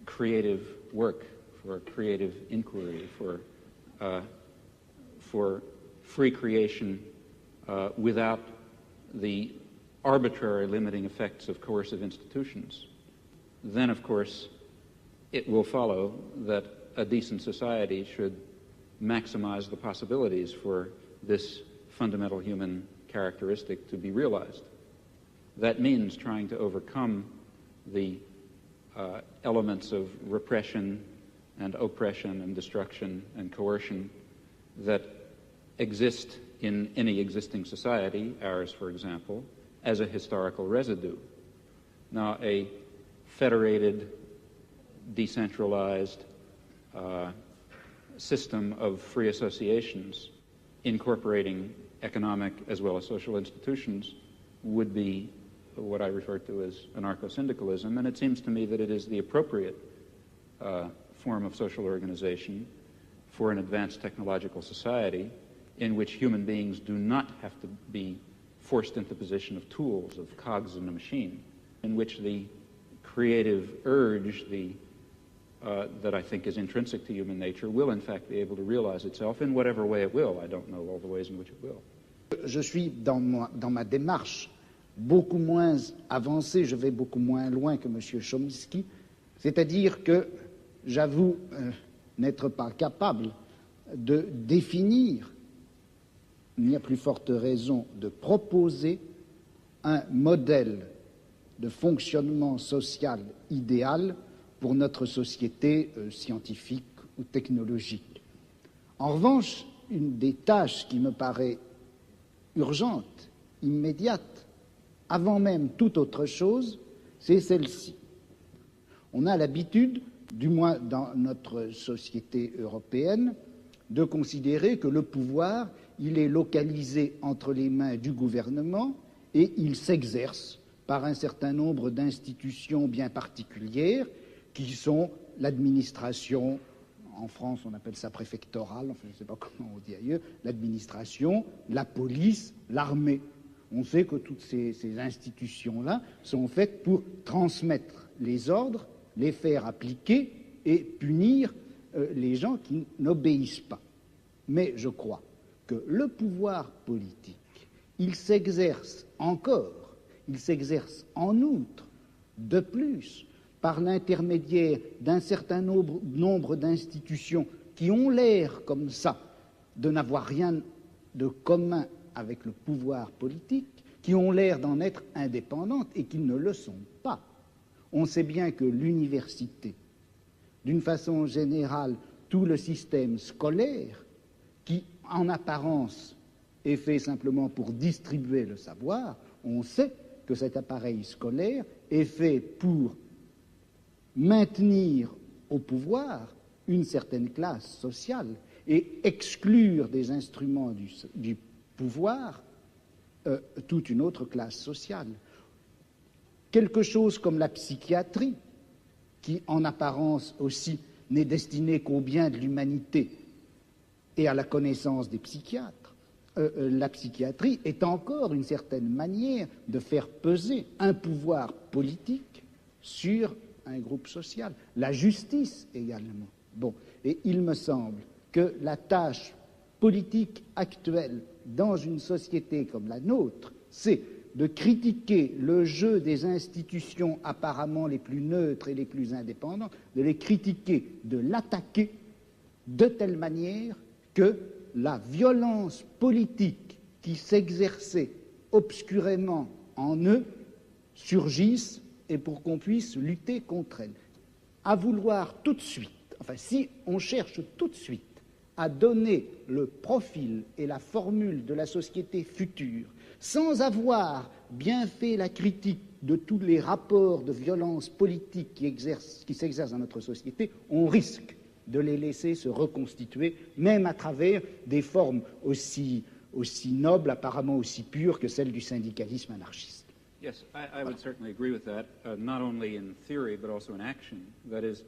creative work, for creative inquiry, for free creation without the arbitrary limiting effects of coercive institutions, then of course it will follow that a decent society should maximize the possibilities for this fundamental human characteristic to be realized. That means trying to overcome the elements of repression and oppression and destruction and coercion that exist in any existing society, ours for example, as a historical residue. Now, a federated, decentralized system of free associations incorporating economic as well as social institutions would be what I refer to as anarcho-syndicalism, and it seems to me that it is the appropriate form of social organization for an advanced technological society in which human beings do not have to be forced into the position of tools, of cogs in a machine, in which the creative urge, that I think is intrinsic to human nature, will in fact be able to realize itself in whatever way it will. I don't know all the ways in which it will. Je suis dans ma démarche beaucoup moins avancée, je vais beaucoup moins loin que M. Chomsky, c'est-à-dire que j'avoue n'être pas capable de définir, il n'y a plus forte raison de proposer un modèle de fonctionnement social idéal pour notre société scientifique ou technologique. En revanche, une des tâches qui me paraît urgente, immédiate, avant même toute autre chose, c'est celle-ci. On a l'habitude, du moins dans notre société européenne, de considérer que le pouvoir, il est localisé entre les mains du gouvernement et il s'exerce par un certain nombre d'institutions bien particulières qui sont l'administration, en France on appelle ça préfectorale, enfin je ne sais pas comment on dit ailleurs, l'administration, la police, l'armée. On sait que toutes ces institutions-là sont faites pour transmettre les ordres, les faire appliquer et punir les gens qui n'obéissent pas. Mais je crois que le pouvoir politique, il s'exerce encore, il s'exerce en outre, de plus, par l'intermédiaire d'un certain nombre d'institutions qui ont l'air comme ça de n'avoir rien de commun avec le pouvoir politique, qui ont l'air d'en être indépendantes et qui ne le sont pas. On sait bien que l'université, d'une façon générale, tout le système scolaire, qui en apparence est fait simplement pour distribuer le savoir, on sait que cet appareil scolaire est fait pour maintenir au pouvoir une certaine classe sociale et exclure des instruments du pouvoir toute une autre classe sociale. quelque chose comme la psychiatrie, qui en apparence aussi n'est destinée qu'au bien de l'humanité et à la connaissance des psychiatres, la psychiatrie est encore une certaine manière de faire peser un pouvoir politique sur un groupe social. La justice également. Bon, et il me semble que la tâche politique actuelle dans une société comme la nôtre, c'est de critiquer le jeu des institutions apparemment les plus neutres et les plus indépendantes, de les critiquer, de l'attaquer de telle manière que la violence politique qui s'exerçait obscurément en eux surgisse et pour qu'on puisse lutter contre elle. À vouloir tout de suite, enfin si on cherche tout de suite à donner le profil et la formule de la société future sans avoir bien fait la critique de tous les rapports de violence politique qui s'exercent dans notre société, on risque de les laisser se reconstituer, même à travers des formes aussi nobles, apparemment aussi pures que celles du syndicalisme anarchiste. Yes, I would certainly agree with that, not only in theory but also in action. That is,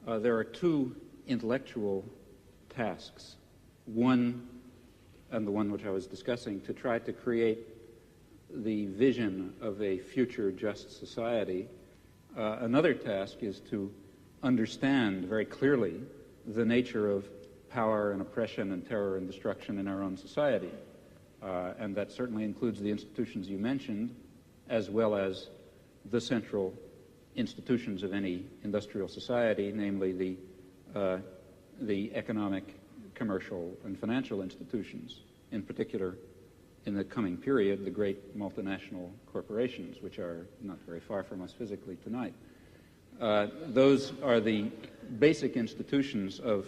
there are two intellectual tasks. One, and the one which I was discussing, to try to create the vision of a future just society. Another task is to understand very clearly the nature of power and oppression and terror and destruction in our own society. And that certainly includes the institutions you mentioned, as well as the central institutions of any industrial society, namely the economic, commercial, and financial institutions, in particular, in the coming period, the great multinational corporations, which are not very far from us physically tonight. Those are the basic institutions of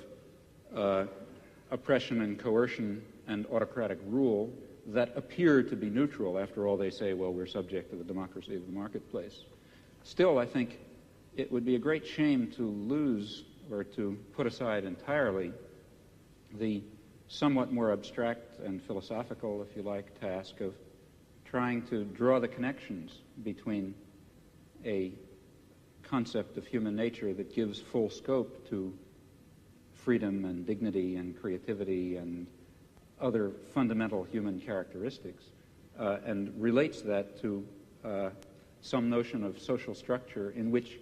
oppression and coercion and autocratic rule that appear to be neutral. After all, they say, well, we're subject to the democracy of the marketplace. Still, I think it would be a great shame to lose or to put aside entirely the somewhat more abstract and philosophical, if you like, task of trying to draw the connections between a concept of human nature that gives full scope to freedom and dignity and creativity and other fundamental human characteristics, and relates that to some notion of social structure in which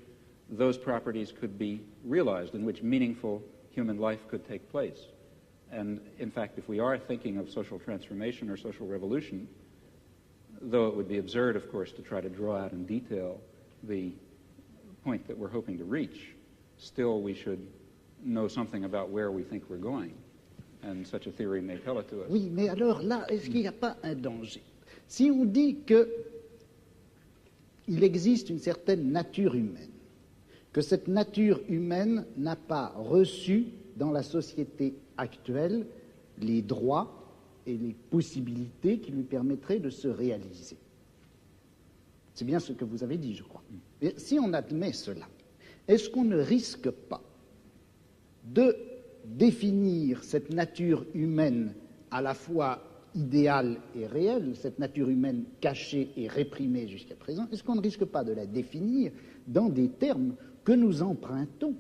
those properties could be realized, in which meaningful human life could take place. And in fact, if we are thinking of social transformation or social revolution, though it would be absurd, of course, to try to draw out in detail the point that we're hoping to reach, still we should know something about where we think we're going. And such a theory may tell it to us. Oui, mais alors là, est-ce qu'il n'y a pas un danger? Si on dit qu'il existe une certaine nature humaine, que cette nature humaine n'a pas reçu dans la société actuelle les droits et les possibilités qui lui permettraient de se réaliser. C'est bien ce que vous avez dit, je crois. Et si on admet cela, est-ce qu'on ne risque pas de définir cette nature humaine à la fois idéale et réelle, cette nature humaine cachée et réprimée jusqu'à présent, est-ce qu'on ne risque pas de la définir dans des termes que nous empruntons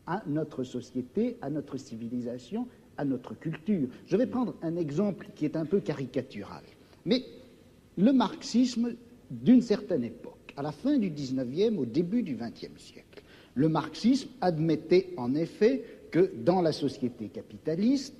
à notre société, à notre civilisation, à notre culture? Je vais prendre un exemple qui est un peu caricatural, mais le marxisme d'une certaine époque, à la fin du XIXe, au début du XXe siècle, le marxisme admettait en effet que dans la société capitaliste,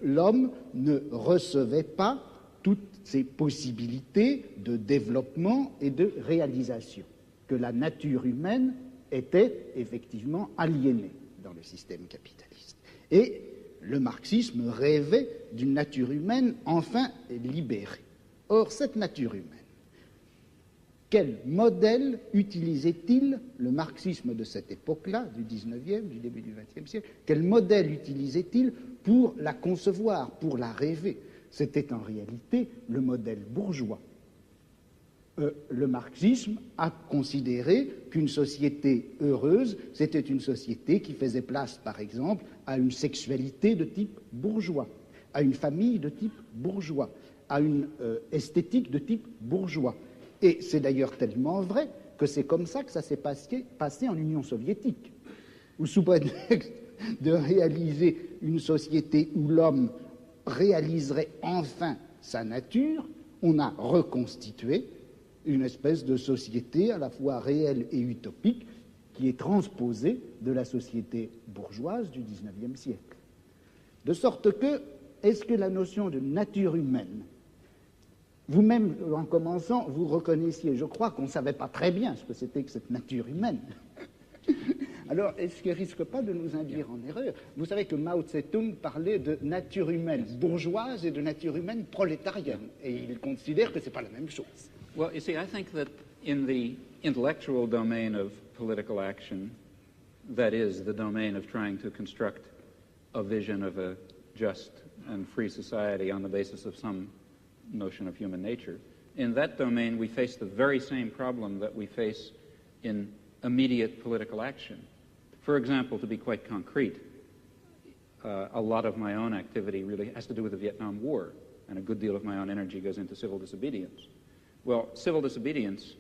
l'homme ne recevait pas toutes ses possibilités de développement et de réalisation, que la nature humaine était effectivement aliénée dans le système capitaliste. Et le marxisme rêvait d'une nature humaine enfin libérée. Or, cette nature humaine, quel modèle utilisait-il le marxisme de cette époque-là, du XIXe, du début du XXe siècle? Quel modèle utilisait-il pour la concevoir, pour la rêver? C'était en réalité le modèle bourgeois. Le marxisme a considéré qu'une société heureuse, c'était une société qui faisait place, par exemple, à une sexualité de type bourgeois, à une famille de type bourgeois, à une esthétique de type bourgeois. Et c'est d'ailleurs tellement vrai que c'est comme ça que ça s'est passé en Union soviétique, où sous prétexte de réaliser une société où l'homme réaliserait enfin sa nature, on a reconstitué une espèce de société à la fois réelle et utopique qui est transposée de la société bourgeoise du XIXe siècle. De sorte que, est-ce que la notion de nature humaine, vous-même, en commençant, vous reconnaissiez, je crois qu'on ne savait pas très bien ce que c'était que cette nature humaine. Alors, est-ce qu'il ne risque pas de nous induire en erreur? Vous savez que Mao Tse-tung parlait de nature humaine bourgeoise et de nature humaine prolétarienne, et il considère que ce n'est pas la même chose. Well, you see, I think that in the intellectual domain of political action, that is, the domain of trying to construct a vision of a just and free society on the basis of some notion of human nature, in that domain we face the very same problem that we face in immediate political action. For example, to be quite concrete, a lot of my own activity really has to do with the Vietnam War, and a good deal of my own energy goes into civil disobedience. Well, civil disobedience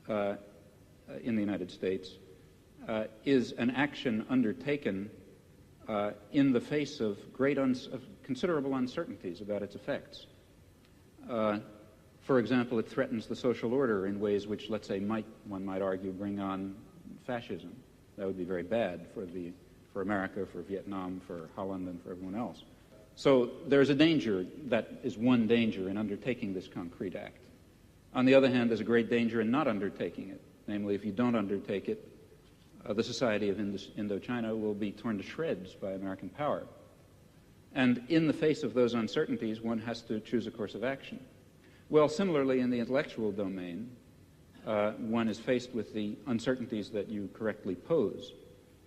in the United States is an action undertaken in the face of considerable uncertainties about its effects. For example, it threatens the social order in ways which, let's say, one might argue, bring on fascism. That would be very bad for America, for Vietnam, for Holland, and for everyone else. So there's a danger, that is one danger in undertaking this concrete act. On the other hand, there's a great danger in not undertaking it. Namely, if you don't undertake it, the society of Indochina will be torn to shreds by American power. And in the face of those uncertainties, one has to choose a course of action. Well, similarly, in the intellectual domain, one is faced with the uncertainties that you correctly pose.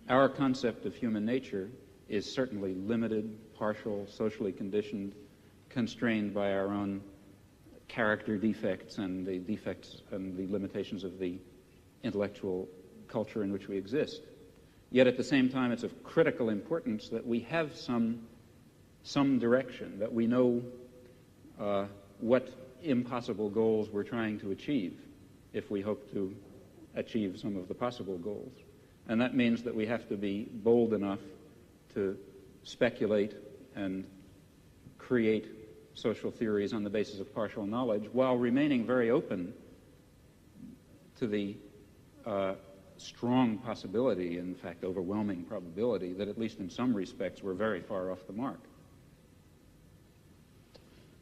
Our concept of human nature is certainly limited, partial, socially conditioned, constrained by our own character defects and the limitations of the intellectual culture in which we exist. Yet at the same time, it's of critical importance that we have some direction, that we know what impossible goals we're trying to achieve if we hope to achieve some of the possible goals. And that means that we have to be bold enough to speculate and create social theories on the basis of partial knowledge while remaining very open to the strong possibility, in fact overwhelming probability, that at least in some respects we're very far off the mark.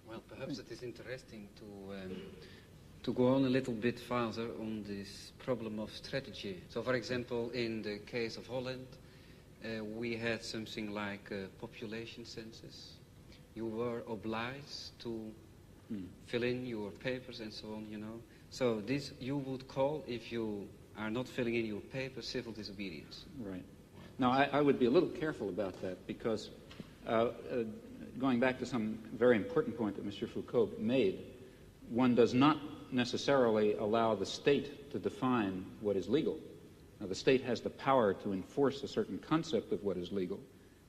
Well, perhaps it is interesting to go on a little bit further on this problem of strategy. So, for example, in the case of Holland, we had something like a population census. You were obliged to fill in your papers and so on, you know. So this you would call, if you are not filling in your papers, civil disobedience. Right. Now, I would be a little careful about that because going back to some very important point that Monsieur Foucault made, one does not necessarily allow the state to define what is legal. Now, the state has the power to enforce a certain concept of what is legal,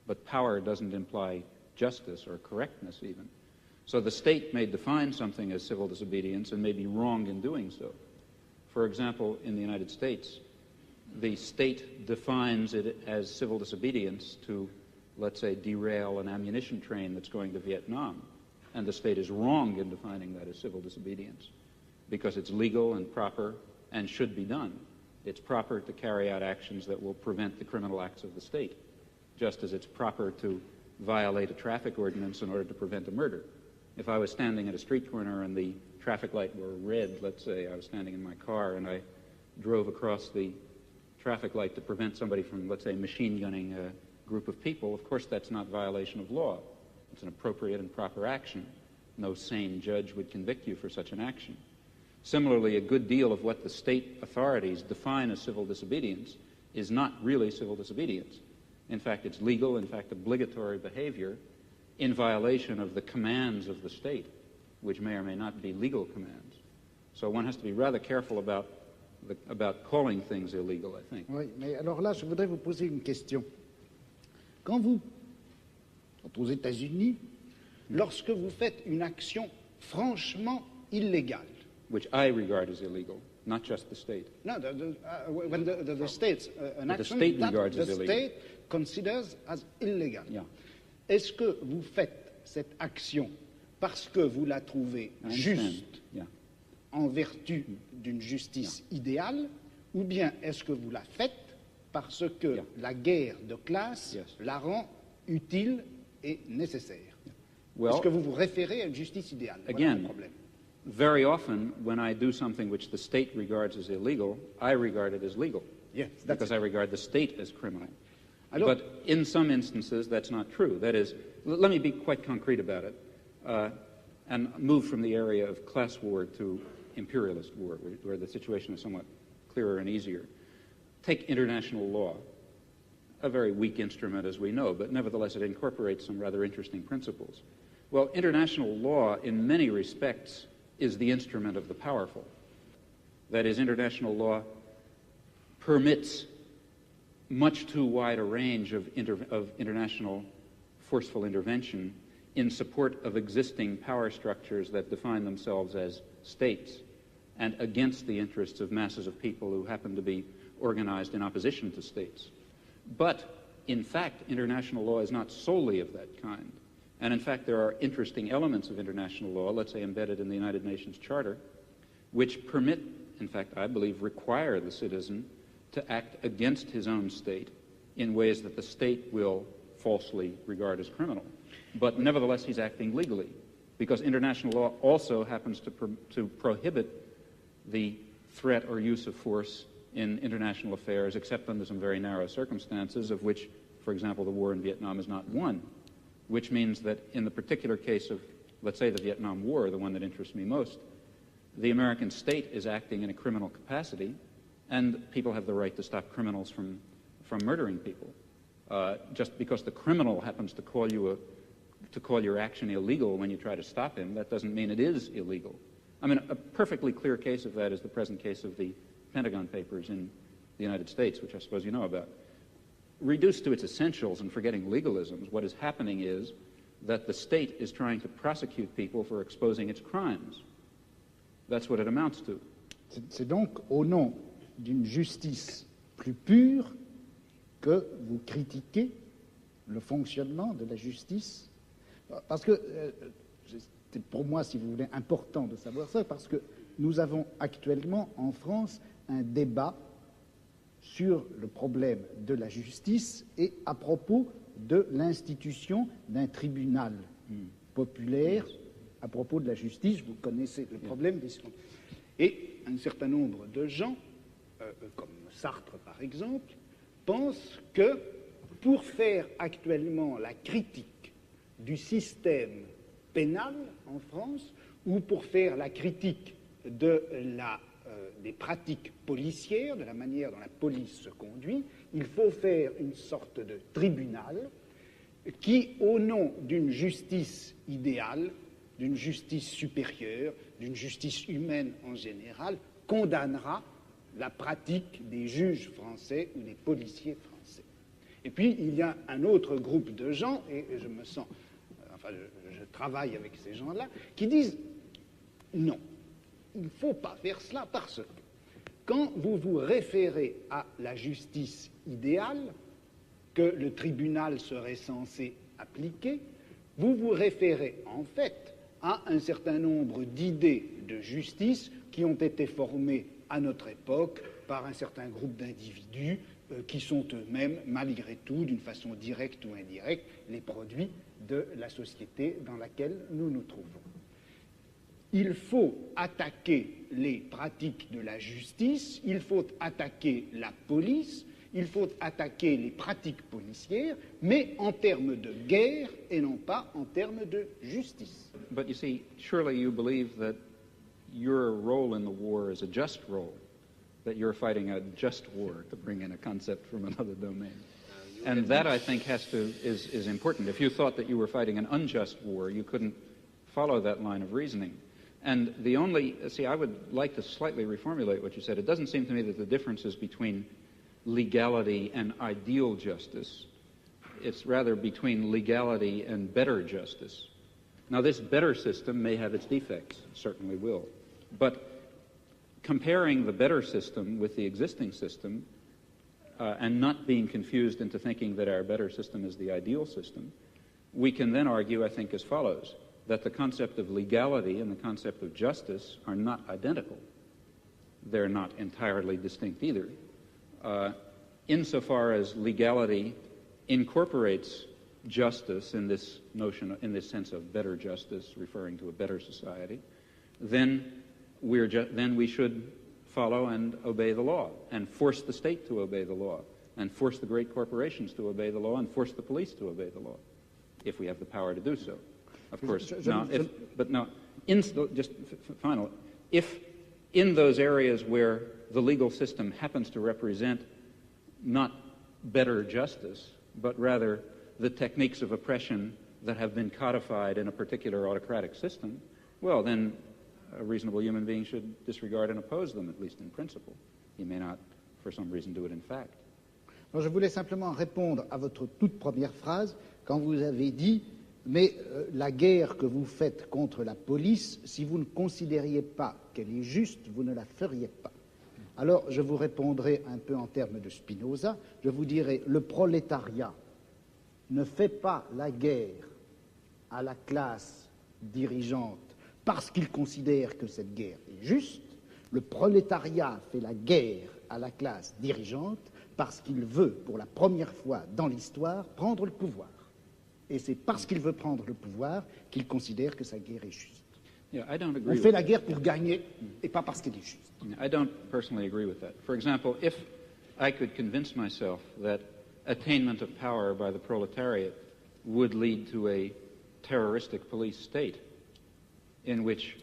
but power doesn't imply justice or correctness even. So the state may define something as civil disobedience and may be wrong in doing so. For example, in the United States, the state defines it as civil disobedience to, let's say, derail an ammunition train that's going to Vietnam. And the state is wrong in defining that as civil disobedience because it's legal and proper and should be done. It's proper to carry out actions that will prevent the criminal acts of the state, just as it's proper to violate a traffic ordinance in order to prevent a murder. If I was standing at a street corner and the traffic light were red, let's say I was standing in my car and I drove across the traffic light to prevent somebody from, let's say, machine gunning a group of people, of course that's not violation of law. It's an appropriate and proper action. No sane judge would convict you for such an action. Similarly, a good deal of what the state authorities define as civil disobedience is not really civil disobedience. In fact, it's legal, in fact, obligatory behavior in violation of the commands of the state, which may or may not be legal commands. So one has to be rather careful about calling things illegal, I think. Oui, mais alors là, je voudrais vous poser une question. Quand aux États-Unis, lorsque vous faites une action franchement illégale, which I regard as illegal, not just the state. No, when the state's an But the action state that regards as the illegal. state considers as illegal. Yeah. Est-ce que vous faites cette action parce que vous la trouvez I understand. juste Yeah. en vertu d'une justice idéale, ou bien est-ce que vous la faites parce que Yeah. la guerre de classe Yes. la rend utile et nécessaire? Well, Est-ce que vous vous référez à une justice idéale? Voilà again, le problème. very often when I do something which the state regards as illegal, I regard it as legal. Yes, that's because it. I regard the state as criminal. Alors- But in some instances, that's not true. That is, let me be quite concrete about it, and move from the area of class war to imperialist war, where the situation is somewhat clearer and easier. Take international law, a very weak instrument as we know, but nevertheless it incorporates some rather interesting principles. Well, international law, in many respects, is the instrument of the powerful. That is, international law permits much too wide a range of international forceful intervention in support of existing power structures that define themselves as states and against the interests of masses of people who happen to be organized in opposition to states. But, in fact, international law is not solely of that kind. And, in fact, there are interesting elements of international law, let's say embedded in the United Nations Charter, which permit, in fact, I believe, require the citizen to act against his own state in ways that the state will falsely regard as criminal. But nevertheless, he's acting legally, because international law also happens to prohibit the threat or use of force in international affairs, except under some very narrow circumstances, of which, for example, the war in Vietnam is not one, which means that in the particular case of, let's say, the Vietnam War, the one that interests me most, the American state is acting in a criminal capacity, and people have the right to stop criminals from murdering people. Just because the criminal happens to call your action illegal when you try to stop him, that doesn't mean it is illegal. I mean, a perfectly clear case of that is the present case of the Pentagon Papers in the United States, which I suppose you know about. Reduced to its essentials and forgetting legalisms, what is happening is that the state is trying to prosecute people for exposing its crimes. That's what it amounts to. C'est donc au nom d'une justice plus pure que vous critiquez le fonctionnement de la justice. Parce que, c'est pour moi, si vous voulez, important de savoir ça, parce que nous avons actuellement en France un débat sur le problème de la justice et à propos de l'institution d'un tribunal populaire à propos de la justice. Vous connaissez le problème des... Et un certain nombre de gens, comme Sartre par exemple, pensent que pour faire actuellement la critique du système pénal en France, ou pour faire la critique des pratiques policières, de la manière dont la police se conduit, il faut faire une sorte de tribunal qui, au nom d'une justice idéale, d'une justice supérieure, d'une justice humaine en général, condamnera la pratique des juges français ou des policiers français. Et puis, il y a un autre groupe de gens, et je me sens, je travaille avec ces gens-là, qui disent non, il ne faut pas faire cela parce que quand vous vous référez à la justice idéale que le tribunal serait censé appliquer, vous vous référez en fait à un certain nombre d'idées de justice qui ont été formées à notre époque par un certain groupe d'individus qui sont eux-mêmes, malgré tout, d'une façon directe ou indirecte, les produits de la société dans laquelle nous nous trouvons. Il faut attaquer les pratiques de la justice, il faut attaquer la police, il faut attaquer les pratiques policières, mais en termes de guerre et non pas en termes de justice. But you see, surely you believe that your role in the war is a just role, that you're fighting a just war, to bring in a concept from another domain. And that, I think, is important. If you thought that you were fighting an unjust war, you couldn't follow that line of reasoning. And I would like to slightly reformulate what you said. It doesn't seem to me that the difference is between legality and ideal justice. It's rather between legality and better justice. Now, this better system may have its defects, certainly will. But comparing the better system with the existing system and not being confused into thinking that our better system is the ideal system, we can then argue, I think, as follows, that the concept of legality and the concept of justice are not identical. They're not entirely distinct either. Insofar as legality incorporates justice in this notion, in this sense of better justice, referring to a better society, then we should follow and obey the law and force the state to obey the law and force the great just final, if in those areas where the legal system happens to represent not better justice, but rather the techniques of oppression that have been codified in a particular autocratic system, well, then a reasonable human being should disregard and oppose them, at least in principle. He may not, for some reason, do it in fact. Alors, je voulais simplement répondre à votre toute première phrase quand vous avez dit « Mais la guerre que vous faites contre la police, si vous ne considériez pas qu'elle est juste, vous ne la feriez pas. » Alors, je vous répondrai un peu en termes de Spinoza. Je vous dirai « Le prolétariat ne fait pas la guerre à la classe dirigeante parce qu'il considère que cette guerre est juste. Le prolétariat fait la guerre à la classe dirigeante parce qu'il veut, pour la première fois dans l'histoire, prendre le pouvoir. Et c'est parce qu'il veut prendre le pouvoir qu'il considère que sa guerre est juste. Yeah, I don't agree On fait la guerre pour gagner et pas parce qu'elle est juste. I don't personally agree with that. For example, if I could convince myself that attainment of power by the proletariat would lead to a terroristic police state in which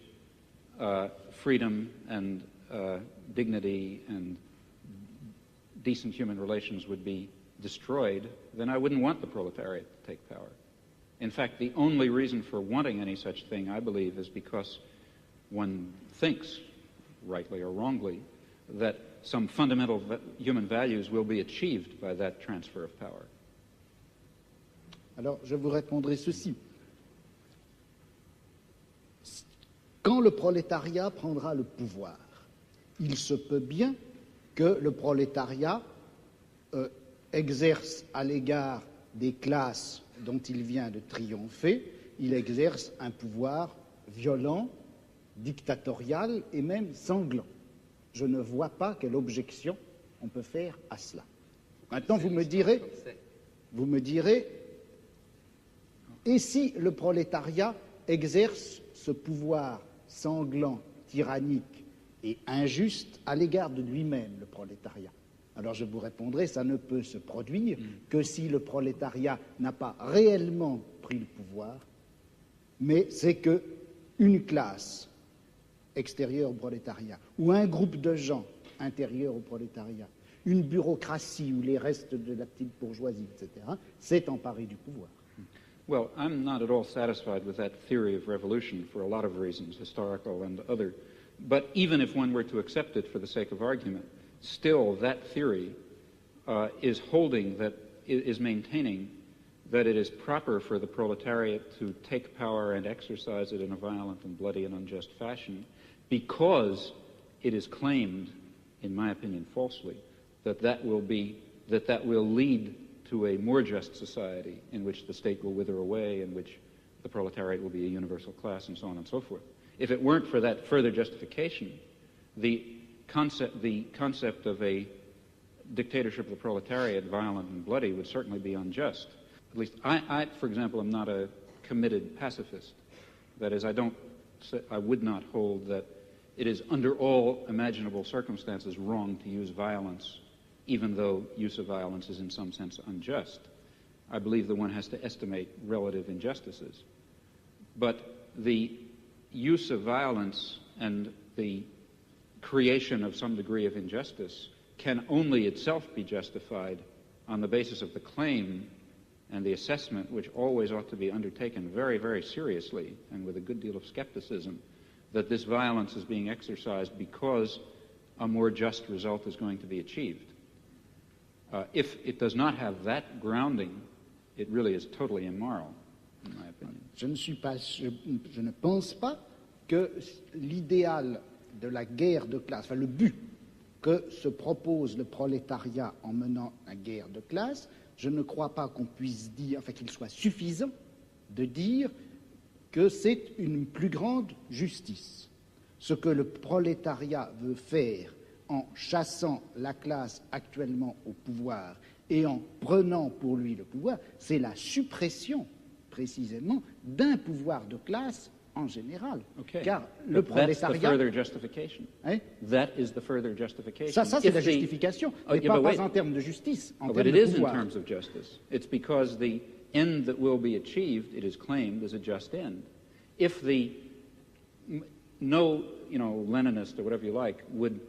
freedom and dignity and decent human relations would be destroyed, then I wouldn't want the proletariat to take power. In fact, the only reason for wanting any such thing, I believe, is because one thinks, rightly or wrongly, that some fundamental human values will be achieved by that transfer of power. Alors, je vous répondrai ceci. Quand le prolétariat prendra le pouvoir, il se peut bien que le prolétariat exerce à l'égard des classes dont il vient de triompher, il exerce un pouvoir violent, dictatorial et même sanglant. Je ne vois pas quelle objection on peut faire à cela. Maintenant, vous me direz, et si le prolétariat exerce ce pouvoir sanglant, tyrannique et injuste à l'égard de lui-même, le prolétariat? Alors je vous répondrai, ça ne peut se produire que si le prolétariat n'a pas réellement pris le pouvoir, mais c'est qu'une classe extérieure au prolétariat, ou un groupe de gens intérieurs au prolétariat, une bureaucratie ou les restes de la petite bourgeoisie, etc., s'est emparé du pouvoir. Well, I'm not at all satisfied with that theory of revolution for a lot of reasons, historical and other. But even if one were to accept it for the sake of argument, still that theory is maintaining that it is proper for the proletariat to take power and exercise it in a violent and bloody and unjust fashion because it is claimed, in my opinion falsely, that will lead to a more just society in which the state will wither away, in which the proletariat will be a universal class, and so on and so forth. If it weren't for that further justification, the concept of a dictatorship of the proletariat, violent and bloody, would certainly be unjust. At least I, for example, am not a committed pacifist. That is, I would not hold that it is under all imaginable circumstances wrong to use violence, even though use of violence is in some sense unjust. I believe that one has to estimate relative injustices. But the use of violence and the creation of some degree of injustice can only itself be justified on the basis of the claim and the assessment, which always ought to be undertaken very, very seriously and with a good deal of skepticism, that this violence is being exercised because a more just result is going to be achieved. If it does not have that grounding, it really is totally immoral, in my opinion. Je ne pense pas que l'idéal de la guerre de classe, enfin le but que se propose le prolétariat en menant la guerre de classe, je ne crois pas qu'on puisse dire, enfin qu'il soit suffisant de dire que c'est une plus grande justice. Ce que le prolétariat veut faire en chassant la classe actuellement au pouvoir et en prenant pour lui le pouvoir, c'est la suppression, précisément, d'un pouvoir de classe en général. Okay. Car le prolétariat... That's the further justification. Hein? That is the further justification. Ça c'est la justification, mais pas en termes de justice, en termes de pouvoir. But it is in terms of justice. It's because the end that will be achieved, it is claimed, is a just end. If no Leninist or whatever you like would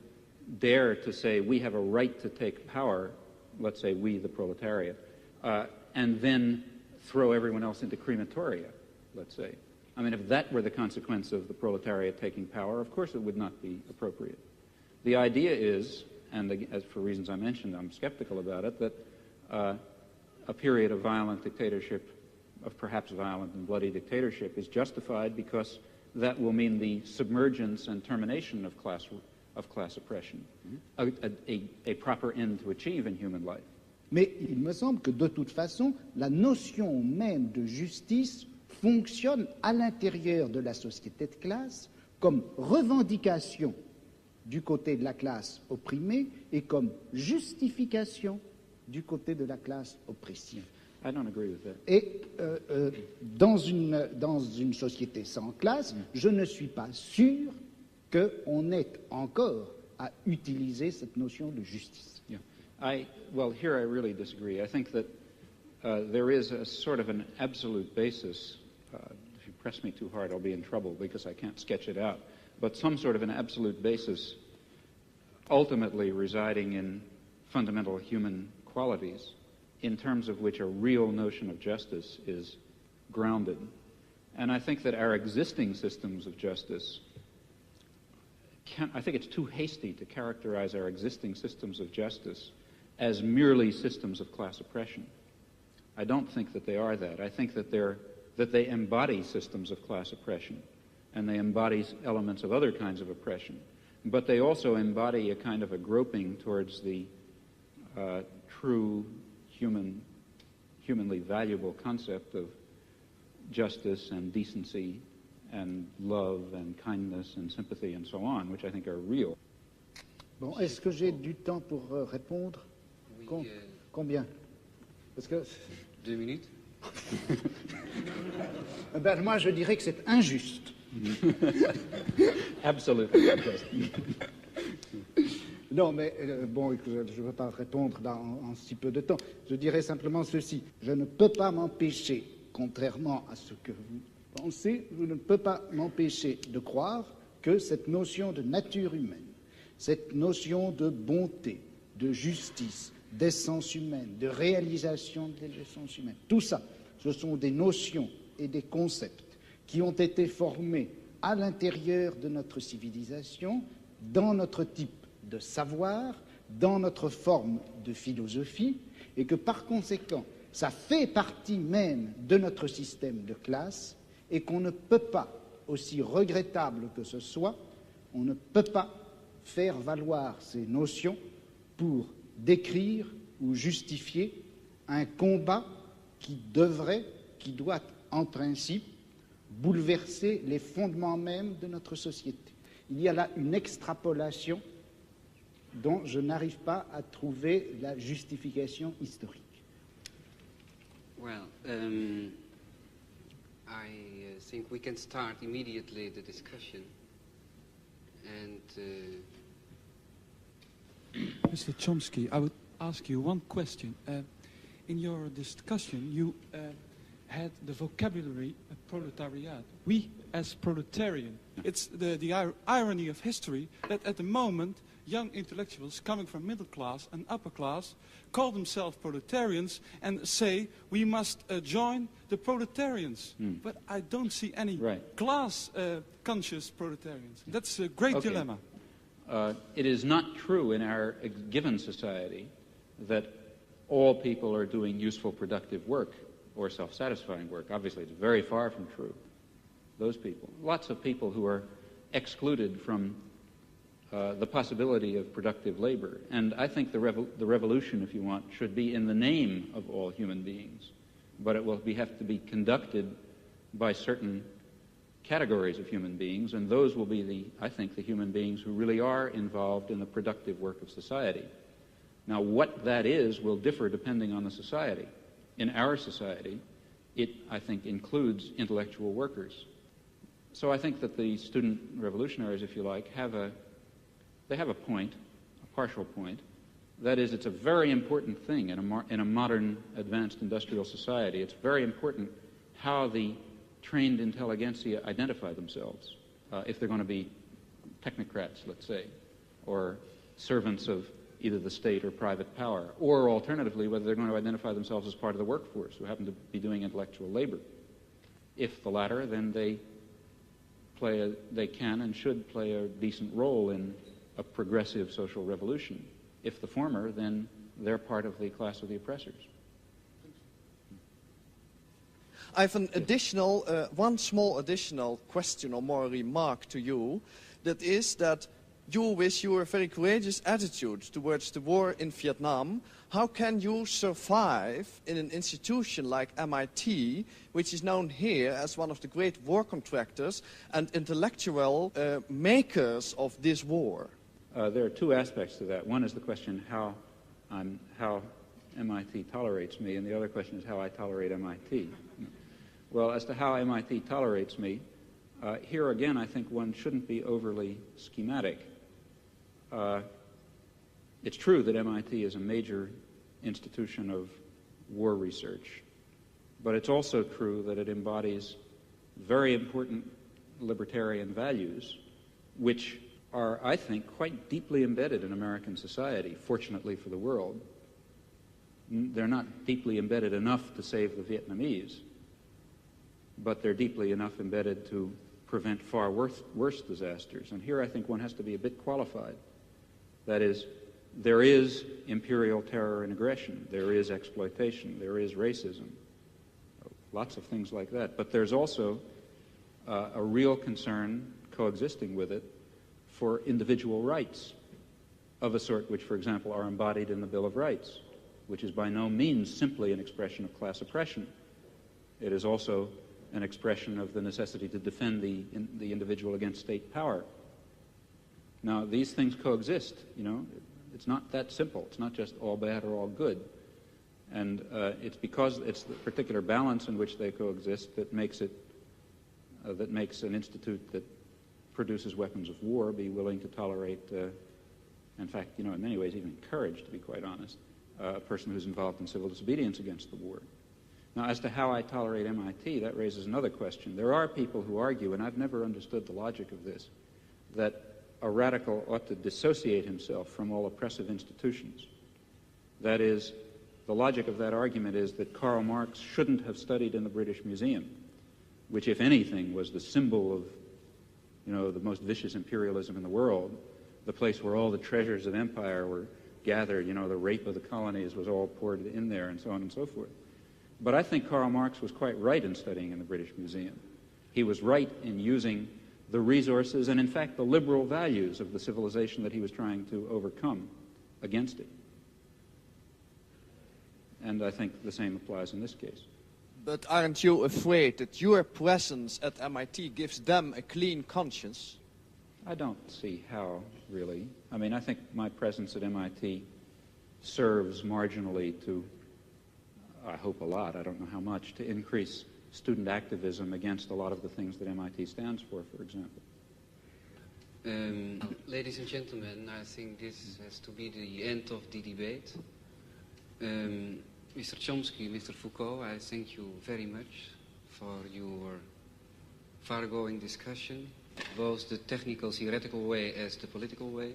dare to say we have a right to take power, let's say we, the proletariat, and then throw everyone else into crematoria, let's say. I mean, if that were the consequence of the proletariat taking power, of course it would not be appropriate. The idea is, and as for reasons I mentioned, I'm skeptical about it, that a period of violent dictatorship, of perhaps violent and bloody dictatorship, is justified because that will mean the submergence and termination of class oppression, a proper end to achieve in human life. Mais il me semble que de toute façon, la notion même de justice fonctionne à l'intérieur de la société de classe comme revendication du côté de la classe opprimée et comme justification du côté de la classe oppressive. I don't agree with that. Et dans une société sans classe, je ne suis pas sûr qu'on ait encore à utiliser cette notion de justice. Yeah. Well, here I really disagree. I think that there is a sort of an absolute basis. If you press me too hard, I'll be in trouble because I can't sketch it out. But some sort of an absolute basis ultimately residing in fundamental human qualities in terms of which a real notion of justice is grounded. And I think that our existing systems of justice I think it's too hasty to characterize our existing systems of justice as merely systems of class oppression. I don't think that they are that. I think that they embody systems of class oppression, and they embody elements of other kinds of oppression. But they also embody a kind of a groping towards the true humanly valuable concept of justice and decency and love and kindness and sympathy and so on, which I think are real. Bon, est-ce que j'ai du temps pour répondre? Oui, Combien? Parce que 2 minutes. Ben, moi, je dirais que c'est injuste. Absolutely unjust. Non, mais bon, je ne veux pas répondre en si peu de temps. Je dirais simplement ceci. Je ne peux pas m'empêcher, contrairement à ce que vous pensez, je ne peux pas m'empêcher de croire que cette notion de nature humaine, cette notion de bonté, de justice, d'essence humaine, de réalisation de l'essence humaine, tout ça, ce sont des notions et des concepts qui ont été formés à l'intérieur de notre civilisation, dans notre type de savoir, dans notre forme de philosophie, et que par conséquent, ça fait partie même de notre système de classe, et qu'on ne peut pas, aussi regrettable que ce soit, on ne peut pas faire valoir ces notions pour décrire ou justifier un combat qui doit en principe bouleverser les fondements mêmes de notre société. Il y a là une extrapolation dont je n'arrive pas à trouver la justification historique. Well, I think we can start immediately the discussion. And Mr. Chomsky, I would ask you one question. In your discussion, you had the vocabulary proletariat. We as proletarian. It's the irony of history that at the moment young intellectuals coming from middle class and upper class call themselves proletarians and say we must join the proletarians. But I don't see any class conscious proletarians. That's a great dilemma. It is not true in our given society that all people are doing useful, productive work or self-satisfying work. Obviously, it's very far from true. Those people. Lots of people who are excluded from the possibility of productive labor. And I think the revolution, if you want, should be in the name of all human beings, but it will have to be conducted by certain categories of human beings, and those will be, I think, the human beings who really are involved in the productive work of society. Now, what that is will differ depending on the society. In our society, it, I think, includes intellectual workers. So I think that the student revolutionaries, if you like, have a point, a partial point. That is, it's a very important thing in a modern advanced industrial society. It's very important how the trained intelligentsia identify themselves, if they're going to be technocrats, let's say, or servants of either the state or private power, or alternatively, whether they're going to identify themselves as part of the workforce who happen to be doing intellectual labor. If the latter, then they can and should play a decent role in a progressive social revolution. If the former, then they're part of the class of the oppressors. I have an additional, one small additional question or more remark to you. That is that you, with your very courageous attitude towards the war in Vietnam, how can you survive in an institution like MIT, which is known here as one of the great war contractors and intellectual makers of this war? There are two aspects to that. One is the question how MIT tolerates me, and the other question is how I tolerate MIT. Well, as to how MIT tolerates me, here again I think one shouldn't be overly schematic. It's true that MIT is a major institution of war research, but it's also true that it embodies very important libertarian values, which are, I think, quite deeply embedded in American society, fortunately for the world. They're not deeply embedded enough to save the Vietnamese, but they're deeply enough embedded to prevent far worse disasters. And here I think one has to be a bit qualified. That is, there is imperial terror and aggression, there is exploitation, there is racism, lots of things like that. But there's also a real concern coexisting with it for individual rights of a sort which, for example, are embodied in the Bill of Rights, which is by no means simply an expression of class oppression. It is also an expression of the necessity to defend the individual against state power. Now, these things coexist, you know. It's not that simple. It's not just all bad or all good. And it's because it's the particular balance in which they coexist that makes it, that makes an institute that produces weapons of war be willing to tolerate, in fact, you know, in many ways even encouraged, to be quite honest, a person who's involved in civil disobedience against the war. Now, as to how I tolerate MIT, that raises another question. There are people who argue, and I've never understood the logic of this, that a radical ought to dissociate himself from all oppressive institutions. That is, the logic of that argument is that Karl Marx shouldn't have studied in the British Museum, which, if anything, was the symbol of, you know, the most vicious imperialism in the world, the place where all the treasures of empire were gathered, you know, the rape of the colonies was all poured in there, and so on and so forth. But I think Karl Marx was quite right in studying in the British Museum. He was right in using the resources and, in fact, the liberal values of the civilization that he was trying to overcome against it. And I think the same applies in this case. But aren't you afraid that your presence at MIT gives them a clean conscience? I don't see how, really. I mean, I think my presence at MIT serves marginally to, I hope a lot, I don't know how much, to increase student activism against a lot of the things that MIT stands for example. Ladies and gentlemen, I think this has to be the end of the debate. Mr. Chomsky, Mr. Foucault, I thank you very much for your far-going discussion, both the technical, theoretical way as the political way.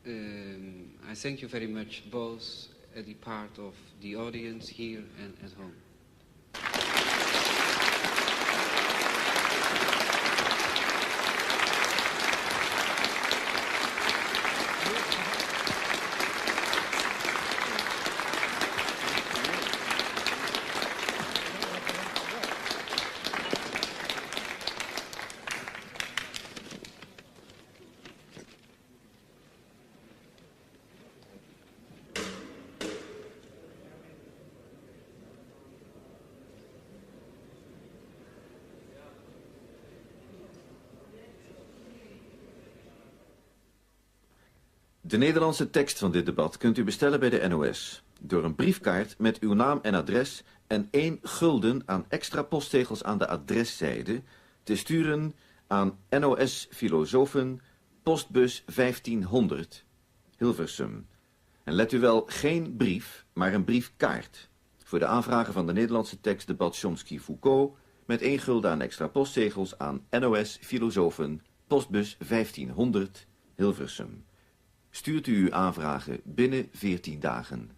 I thank you very much both at the part of the audience here and at home. De Nederlandse tekst van dit debat kunt u bestellen bij de NOS door een briefkaart met uw naam en adres en 1 gulden aan extra postzegels aan de adreszijde te sturen aan NOS Filosofen, postbus 1500, Hilversum. En let u wel, geen brief, maar een briefkaart. Voor de aanvragen van de Nederlandse tekst debat Chomsky-Foucault met 1 gulden aan extra postzegels aan NOS Filosofen, postbus 1500, Hilversum. Stuurt u uw aanvragen binnen 14 dagen.